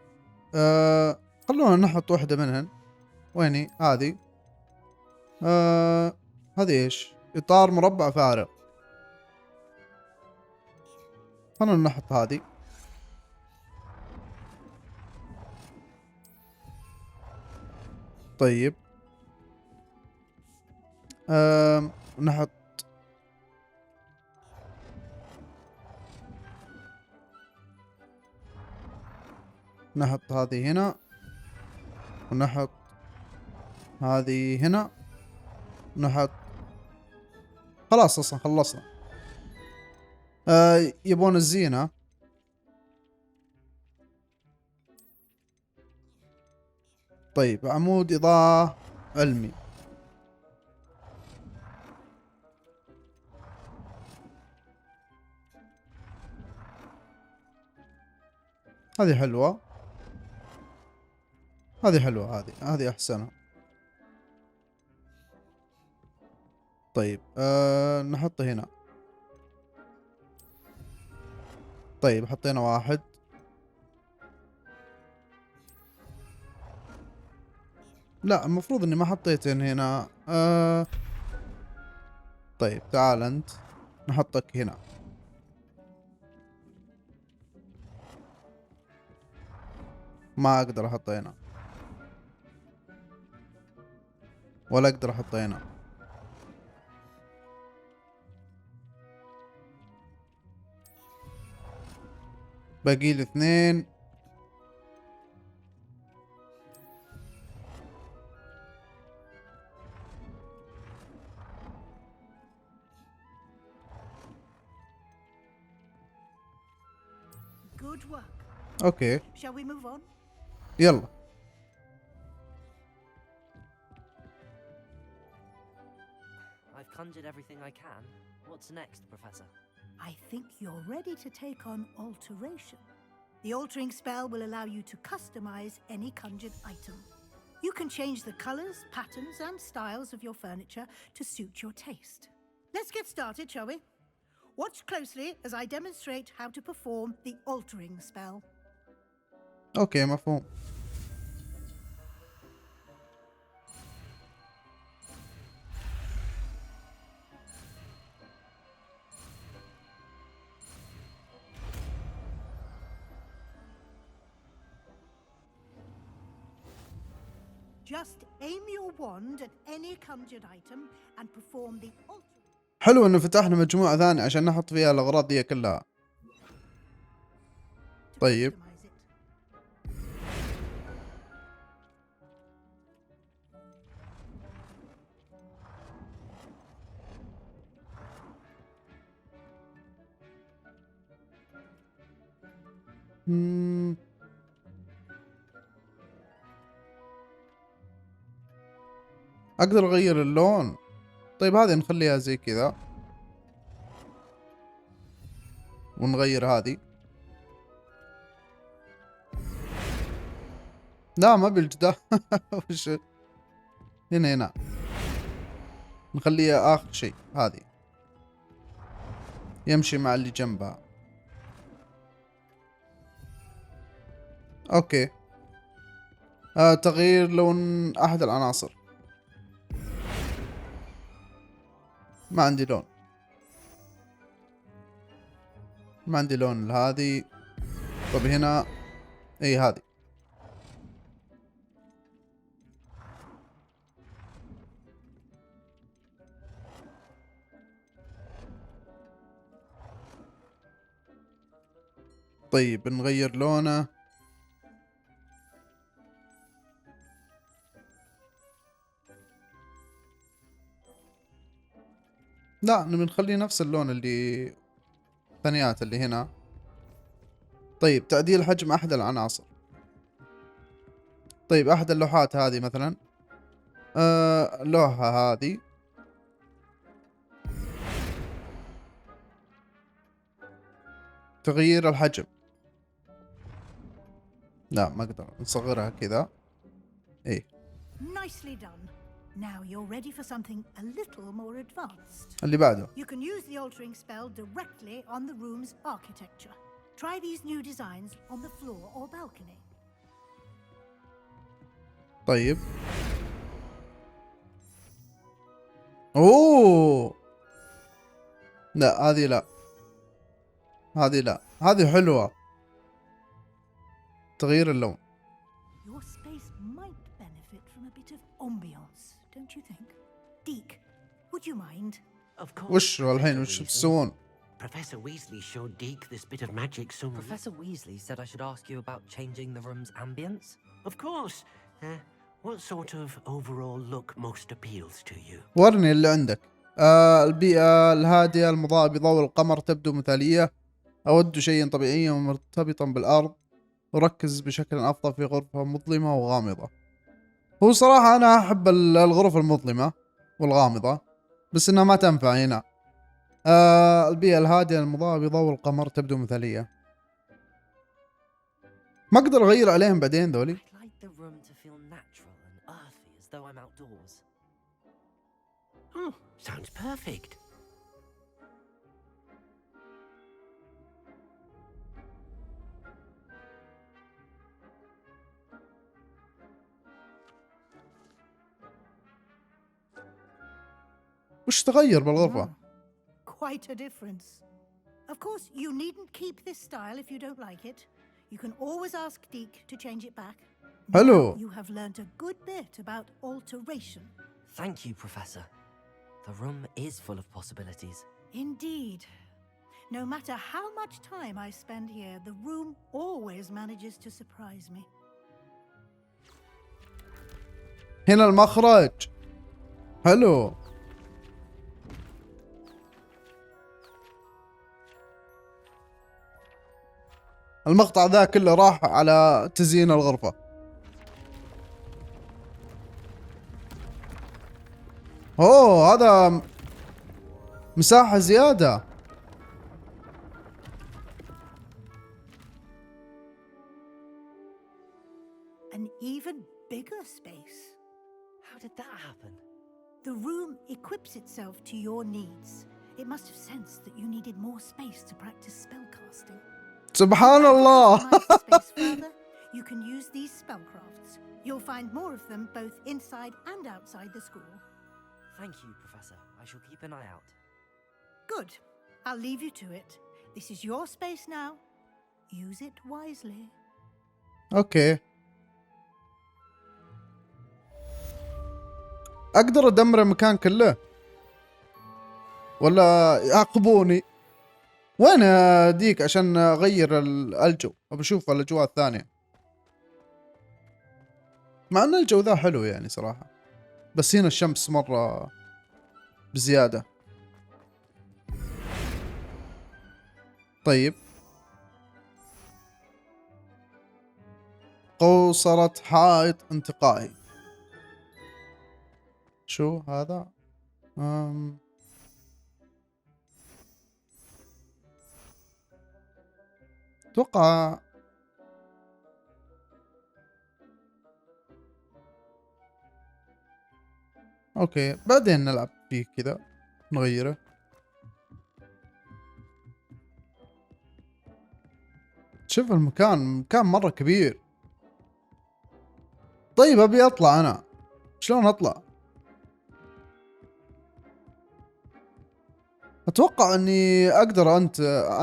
خلونا نحط واحدة منهن. ويني هذه؟ هذه ايش؟ اطار مربع فارغ. خلونا نحط هذه. طيب نحط هذه هنا، ونحط هذه هنا، نحط. خلاص اصلا خلصنا. يبون الزينة. طيب عمود إضاءة علمي. هذه حلوة. هذه حلوة. هذه أحسنها. طيب نحطه هنا. طيب حطينا واحد. لا المفروض اني ما حطيتهن هنا. طيب تعال انت نحطك هنا. ما اقدر احطه هنا، ولا اقدر احطه هنا. باقي لي 2. Good work. اوكي Shall we move on? يلا. I've conjured everything I can. What's next, Professor? I think you're ready to take on alteration. The altering spell will allow you to customize any conjured item. You can change the colors, patterns, and styles of your furniture to suit your taste. Let's get started, shall we? Watch closely as I demonstrate how to perform the altering spell. اوكي مفهوم. Just aim your wand at any conjured item and perform the altering. حلو انه فتحنا مجموعة ثانية عشان نحط فيها الاغراض دي كلها. طيب Customize it. مم. اقدر اغير اللون. طيب هذه نخليها زي كذا، ونغير هذه. لا ما بالجدار. وش هنا نخليها اخر شيء. هذه يمشي مع اللي جنبها. اوكي تغيير لون أحد العناصر. ما عندي لون، ما عندي لون لهذه. طب هنا اي هذه. طيب نغير لونه. لا نبي نخليه نفس اللون اللي ثانيات اللي هنا. طيب تعديل حجم أحد العناصر. طيب أحد اللوحات هذه مثلا، اللوحة هذه تغيير الحجم. لا ما أقدر نصغرها كذا. إيه Nicely done. Now you're ready for something a little more advanced. اللي بعده. You can use the altering spell directly on the room's architecture. Try these new designs on the floor or balcony. طيب اوه لا هذه لا، هذه لا، هذه حلوة. تغيير اللون. Your space might benefit from a bit of ambiance, don't you think? Deek, would you mind? Of course. وش الحين Professor وش Weasley. بتسوون؟ Professor Weasley showed Deke this bit of magic some... Professor Weasley said I should ask you about changing the room's ambience. Of course. What sort of overall look most appeals to you? ورني اللي عندك. البيئة الهادئة المضاءة بضوء القمر تبدو مثالية. أود شيئا طبيعيا ومرتبطا بالأرض. أركز بشكل أفضل في غرفة مظلمة وغامضة. هو صراحة أنا أحب الغرف المظلمة والغامضة، بس إنها ما تنفع هنا. البيئة الهادئة المضاءة بضوء القمر تبدو مثالية. ما أقدر أغير عليهم بعدين ذولي. I'd like the room to feel natural and earthy as though I'm outdoors. Oh, sounds perfect. وش تغير بالغرفة؟ Quite a difference. Of course, you needn't keep this style if you don't like it. You can always ask Deek to change it back. Hello. Now you have learnt a good bit about alteration. Thank you, Professor. The room is full of possibilities. Indeed. No matter how much time I spend here, the room always manages to surprise me. هنا المخرج. حلو. المقطع ذا كله راح على تزيين الغرفة. اوه هذا مساحة زيادة. An even bigger space. How did that happen? The room equips itself to your needs. It must have sensed that you needed more space to practice spellcasting. سبحان الله. You can use these spellcrafts. You'll find more of them both inside and outside the school. Thank you, Professor. I shall keep an eye out. Good. I'll leave you to it. This is your space now. Use it wisely. اوكي. اقدر ادمر المكان كله ولا يعاقبوني؟ وين ديك عشان اغير الجو؟ ابى اشوف الاجواء الثانية. مع ان الجو ذا حلو يعني صراحة، بس هنا الشمس مرة بزيادة. طيب قوصرة حائط انتقائي. شو هذا؟ اتوقع اوكي بعدين نلعب فيه كذا نغيره. شوف المكان، مكان مرة كبير. طيب ابي اطلع انا، شلون اطلع؟ اتوقع اني اقدر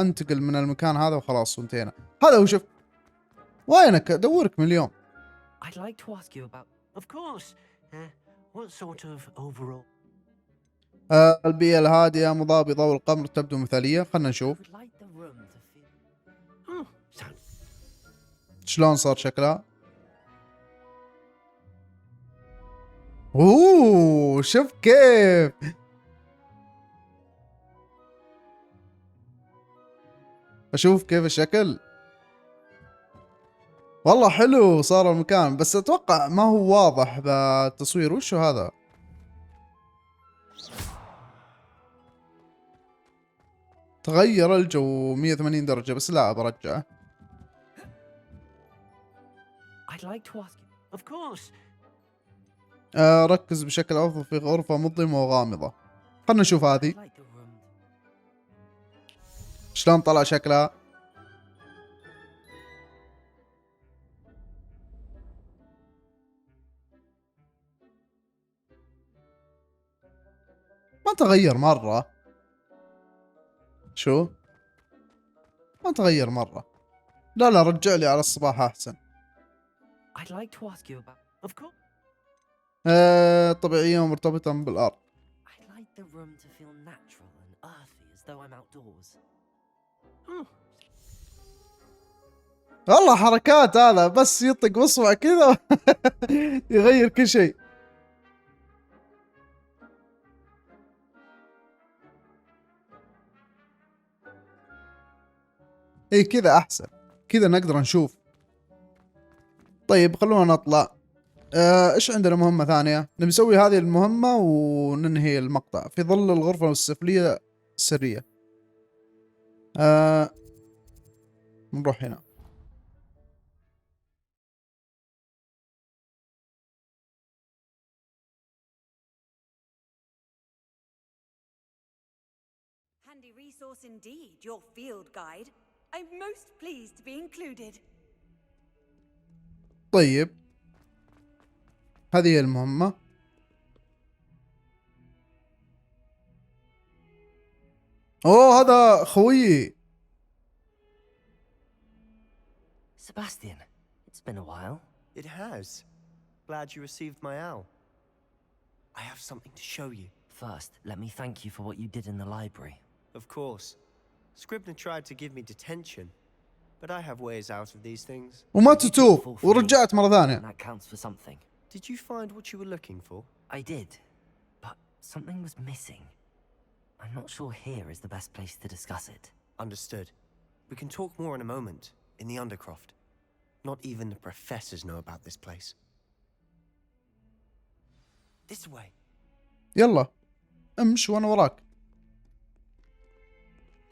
انتقل من المكان هذا وخلاص وانتهينا. هذا هو. شوف وينك؟ ادورك من اليوم. I'd like to ask you about... Of course. What sort of overall... البيئة الهادئة مضابطة والقمر تبدو مثالية. خلنا نشوف Would like the room to feel... شلون صار شكلها. اوه شوف كيف. اشوف كيف الشكل. والله حلو صار المكان، بس اتوقع ما هو واضح بالتصوير. وشو هذا؟ تغير الجو 180 درجة، بس لا برجعه. I'd like to ask you... Of course. ركز بشكل افضل في غرفة مظلمة وغامضة. خلنا نشوف هذه Like the room... شلون طلع شكلها. ما تغير مرة. شو؟ ما تغير مرة. لا لا رجع لي على الصباح أحسن. I'd like to ask you about... Of course. طبيعية ومرتبطة بالأرض. I'd like the room to feel natural and earthy as though I'm outdoors. والله حركات هذا، بس يطق بصبع كذا يغير كل شيء. اي كذا احسن، كذا نقدر نشوف. طيب خلونا نطلع. ايش عندنا مهمة ثانية؟ نبي نسوي هذه المهمة وننهي المقطع في ظل الغرفة السفلية السرية. نروح هنا. Handy resource indeed, your field guide. I'm most pleased to be included. طيب هذه هي المهمة. اوه هذا خويي. Sebastian, it's been a while. It has. Glad you received my owl. I have something to show you. First, let me thank you for what you did in the library. Of course. Scribner tried to give me detention, but I have ways out of these things. وما تتوب ورجعت مرة ثانية. That counts for something. Did you find what you were looking for? I did, but something was missing. I'm not sure here is the best place to discuss it. Understood. We can talk more in a moment, in the Undercroft. Not even the professors know about this place. This way. يلا امش وانا وراك.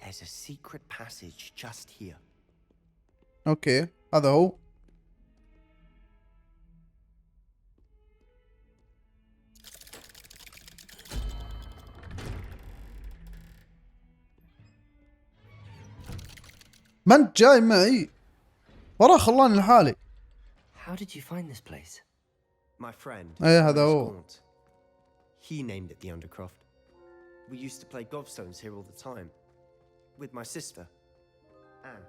There's a secret passage just here. اوكي هذا هو. ما انت جاي معي؟ وراه خلاني لحالي. How did you find this place? My friend. ايه هذا هو. He named it the Undercroft. We used to play gobstones here all the time. With my sister, Anne.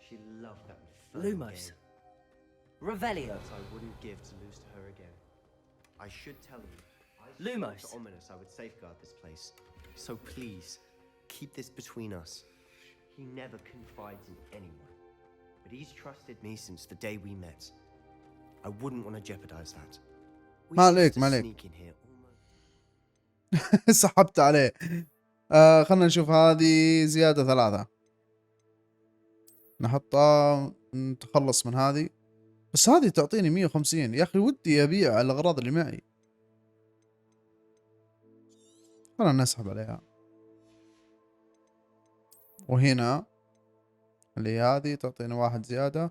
She loved that Lumos. game. Revelio. That I wouldn't give to lose to her again. I should tell you. Lumos. So ominous I would safeguard this place. So please, keep this between us. He never confides in anyone. But he's trusted me since the day we met. I wouldn't want to jeopardize that. ما عليك ما عليك. سحبت عليه. خلنا نشوف هذه زيادة 3. نحطها نتخلص من هذه. بس هذه تعطيني 150 يا أخي، ودي أبيع الأغراض اللي معي. خلنا نسحب عليها. وهنا اللي هذه تعطينا 1 زيادة.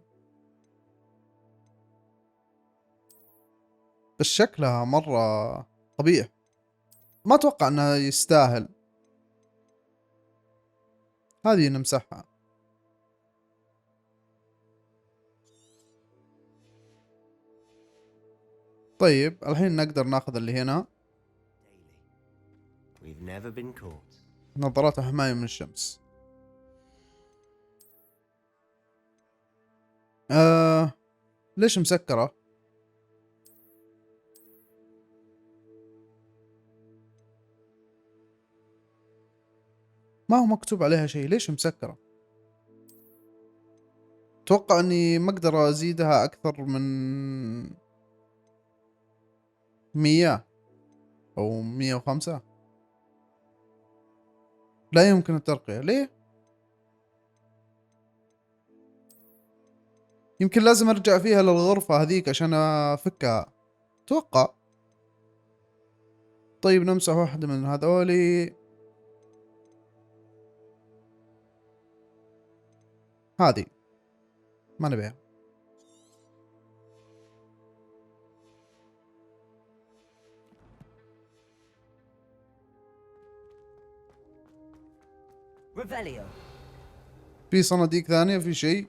بس شكلها مرة قبيح، ما أتوقع أنها يستاهل. هذه نمسحها. طيب الحين نقدر ناخذ اللي هنا We've never been caught. نظارات حماية من الشمس. ليش مسكرة؟ ما هو مكتوب عليها شيء، ليش مسكرة؟ اتوقع اني ما اقدر ازيدها اكثر من 100 او 105. لا يمكن الترقية، ليه؟ يمكن لازم ارجع فيها للغرفة هذيك عشان افكها اتوقع. طيب نمسح واحدة من هذولي. هذه ما نبيها. Revelio. في صناديق ثانية، في شيء؟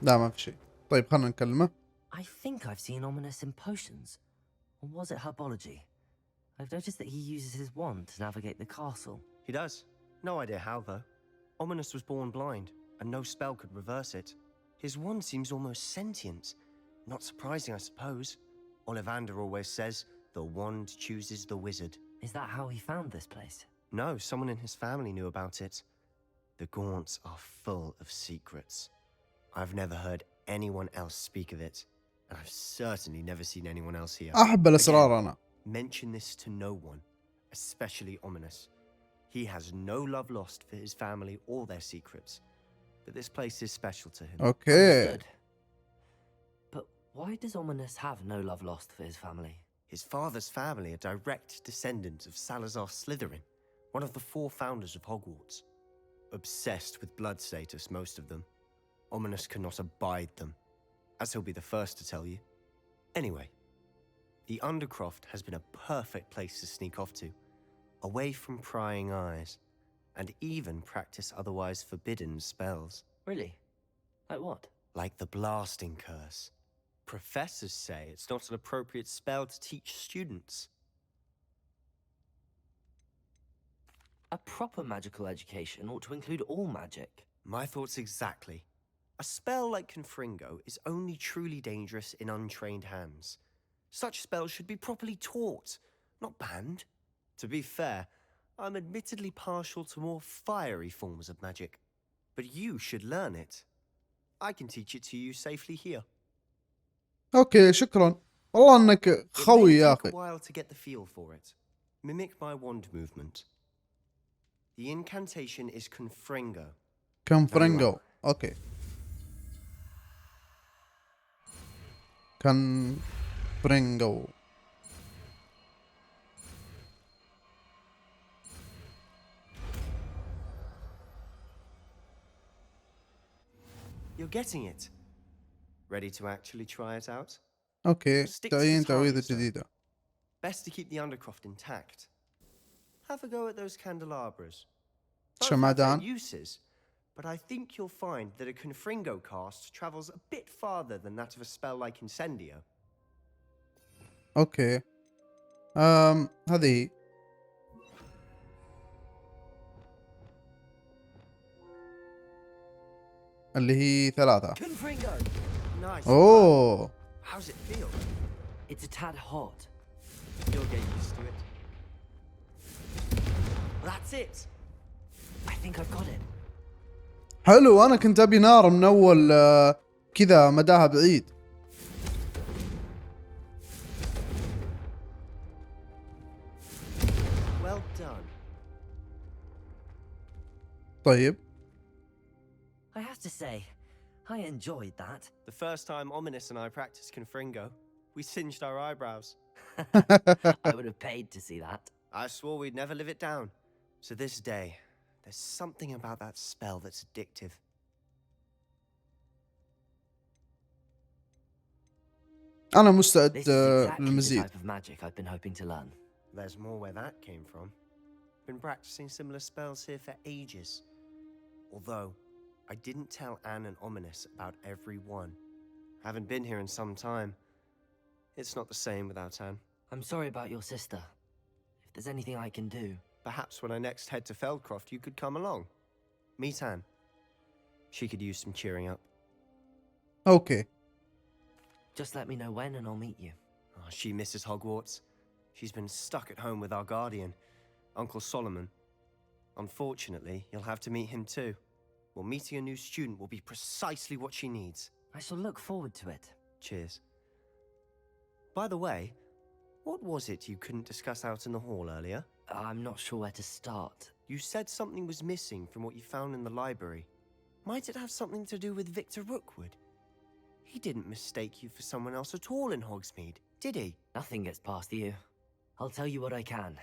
لا ما في شيء. طيب خلنا نكلمه. I think I've seen Ominous in potions. Or was it herbology? I've noticed that he uses his wand to navigate the castle. He does. No idea how, though. Ominous was born blind, and no spell could reverse it. His wand seems almost sentient. Not surprising, I suppose. Ollivander always says, the wand chooses the wizard. Is that how he found this place? No, someone in his family knew about it. The Gaunts are full of secrets. I've never heard anyone else speak of it, and I've certainly never seen anyone else here. احب الاسرار انا. Mention this to no one, especially Ominous. He has no love lost for his family or their secrets, but this place is special to him. Okay. Understood. But why does Ominous have no love lost for his family? His father's family are direct descendants of Salazar Slytherin, one of the 4 founders of Hogwarts. Obsessed with blood status, most of them. Ominous cannot abide them, as he'll be the first to tell you. Anyway, the Undercroft has been a perfect place to sneak off to, away from prying eyes, and even practice otherwise forbidden spells. Really? Like what? Like the blasting curse. Professors say it's not an appropriate spell to teach students. A proper magical education ought to include all magic. My thoughts exactly. A spell like Confringo is only truly dangerous in untrained hands. Such spells should be properly taught, not banned. To be fair, I'm admittedly partial to more fiery forms of magic, but you should learn it. I can teach it to you safely here. اوكي شكرا، والله انك خوي يا It may اخي. take a while to get the feel for it. Mimic my wand movement. The incantation is Confringo. كونفرينجو. اوكي. كونفرينجو. You're getting it. Ready to actually try it out? اوكي، Stick to تعيين the تعويذة target, sir. جديدة. Best to keep the Undercroft intact. Have a go at those candelabras. Both have شمعدان. their uses, but I think you'll find that a Confringo cast travels a bit farther than that of a spell like Incendio. اوكي. هذه اللي هي 3. Confringo! Nice. اوه. How's it feel? It's a tad hot. You'll get used to it. That's it. I think I've got it. حلو، انا كنت ابي نار من اول كذا مداها بعيد. Well done. طيب. I have to say, I enjoyed that. The first time Ominous and I practiced Confringo, we singed our eyebrows. I would have paid to see that. I swore we'd never live it down. To this day, there's something about that spell that's addictive. انا مستعد This is exactly the للمزيد. type of magic I've been hoping to learn. There's more where that came from. Been practicing similar spells here for ages. Although, I didn't tell Anne and Ominous about every one. Haven't been here in some time. It's not the same without Anne. I'm sorry about your sister. If there's anything I can do... Perhaps when I next head to Feldcroft, you could come along. Meet Anne. She could use some cheering up. اوكي. Just let me know when and I'll meet you. Oh, she misses Hogwarts. She's been stuck at home with our guardian, Uncle Solomon. Unfortunately, you'll have to meet him too. Well, meeting a new student will be precisely what she needs. I shall look forward to it. Cheers. By the way, what was it you couldn't discuss out in the hall earlier? I'm not sure where to start. You said something was missing from what you found in the library. Might it have something to do with Victor Rookwood? He didn't mistake you for someone else at all in Hogsmeade, did he? Nothing gets past you. I'll tell you what I can.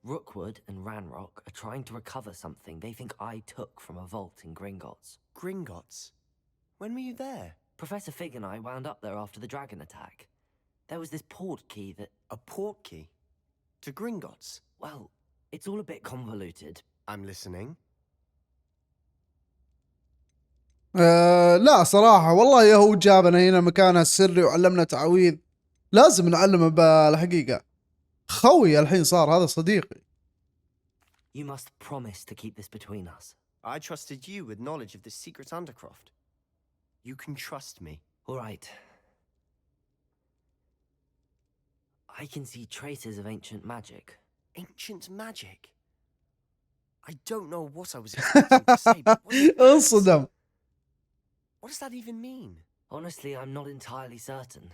Rookwood and Ranrock are trying to recover something they think I took from a vault in Gringotts. Gringotts? When were you there? Professor Fig and I wound up there after the dragon attack. There was this port key that... A port key? To Gringotts? Well, it's all a bit convoluted. I'm listening. لا صراحة والله يا هو جابنا هنا مكانها السري وعلمنا تعويذ. لازم نعلمه بالحقيقة. خوي الحين صار هذا صديقي. You must promise to keep this between us. I trusted you with knowledge of this secret undercroft. You can trust me. All right. I can see traces of ancient magic. Ancient magic? I don't know what I was expecting to say, but انصدم. what does that even mean? Honestly, I'm not entirely certain.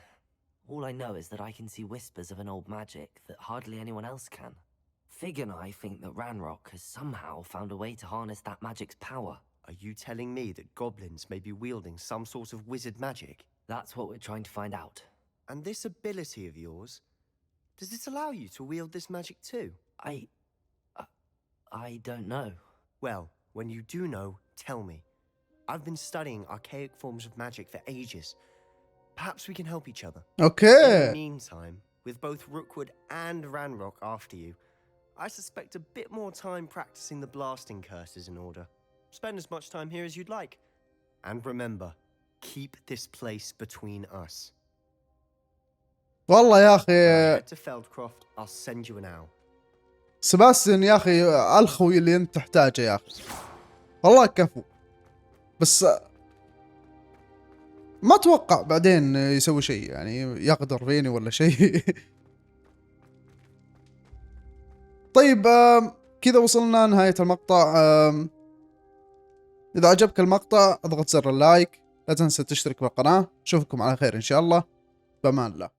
All I know is that I can see whispers of an old magic that hardly anyone else can. Fig and I think that Ranrock has somehow found a way to harness that magic's power. Are you telling me that goblins may be wielding some sort of wizard magic? That's what we're trying to find out. And this ability of yours, does it allow you to wield this magic too? I don't know. Well, when you do know, tell me. I've been studying archaic forms of magic for ages. Perhaps we can help each other. Okay. In the meantime, with both Rookwood and Ranrock after you, I suspect a bit more time practicing the blasting curses in order. Spend as much time here as you'd like. And remember, keep this place between us. والله يا أخي. When I get to Feldcroft, I'll send you an owl. سباستيان يا أخي الخوي اللي أنت تحتاجه يا أخي. والله كفو. بس ما أتوقع بعدين يسوي شيء يعني يقدر فيني ولا شيء. طيب كذا وصلنا نهاية المقطع. إذا عجبك المقطع اضغط زر اللايك. لا تنسى تشترك بالقناة. أشوفكم على خير إن شاء الله. بأمان الله.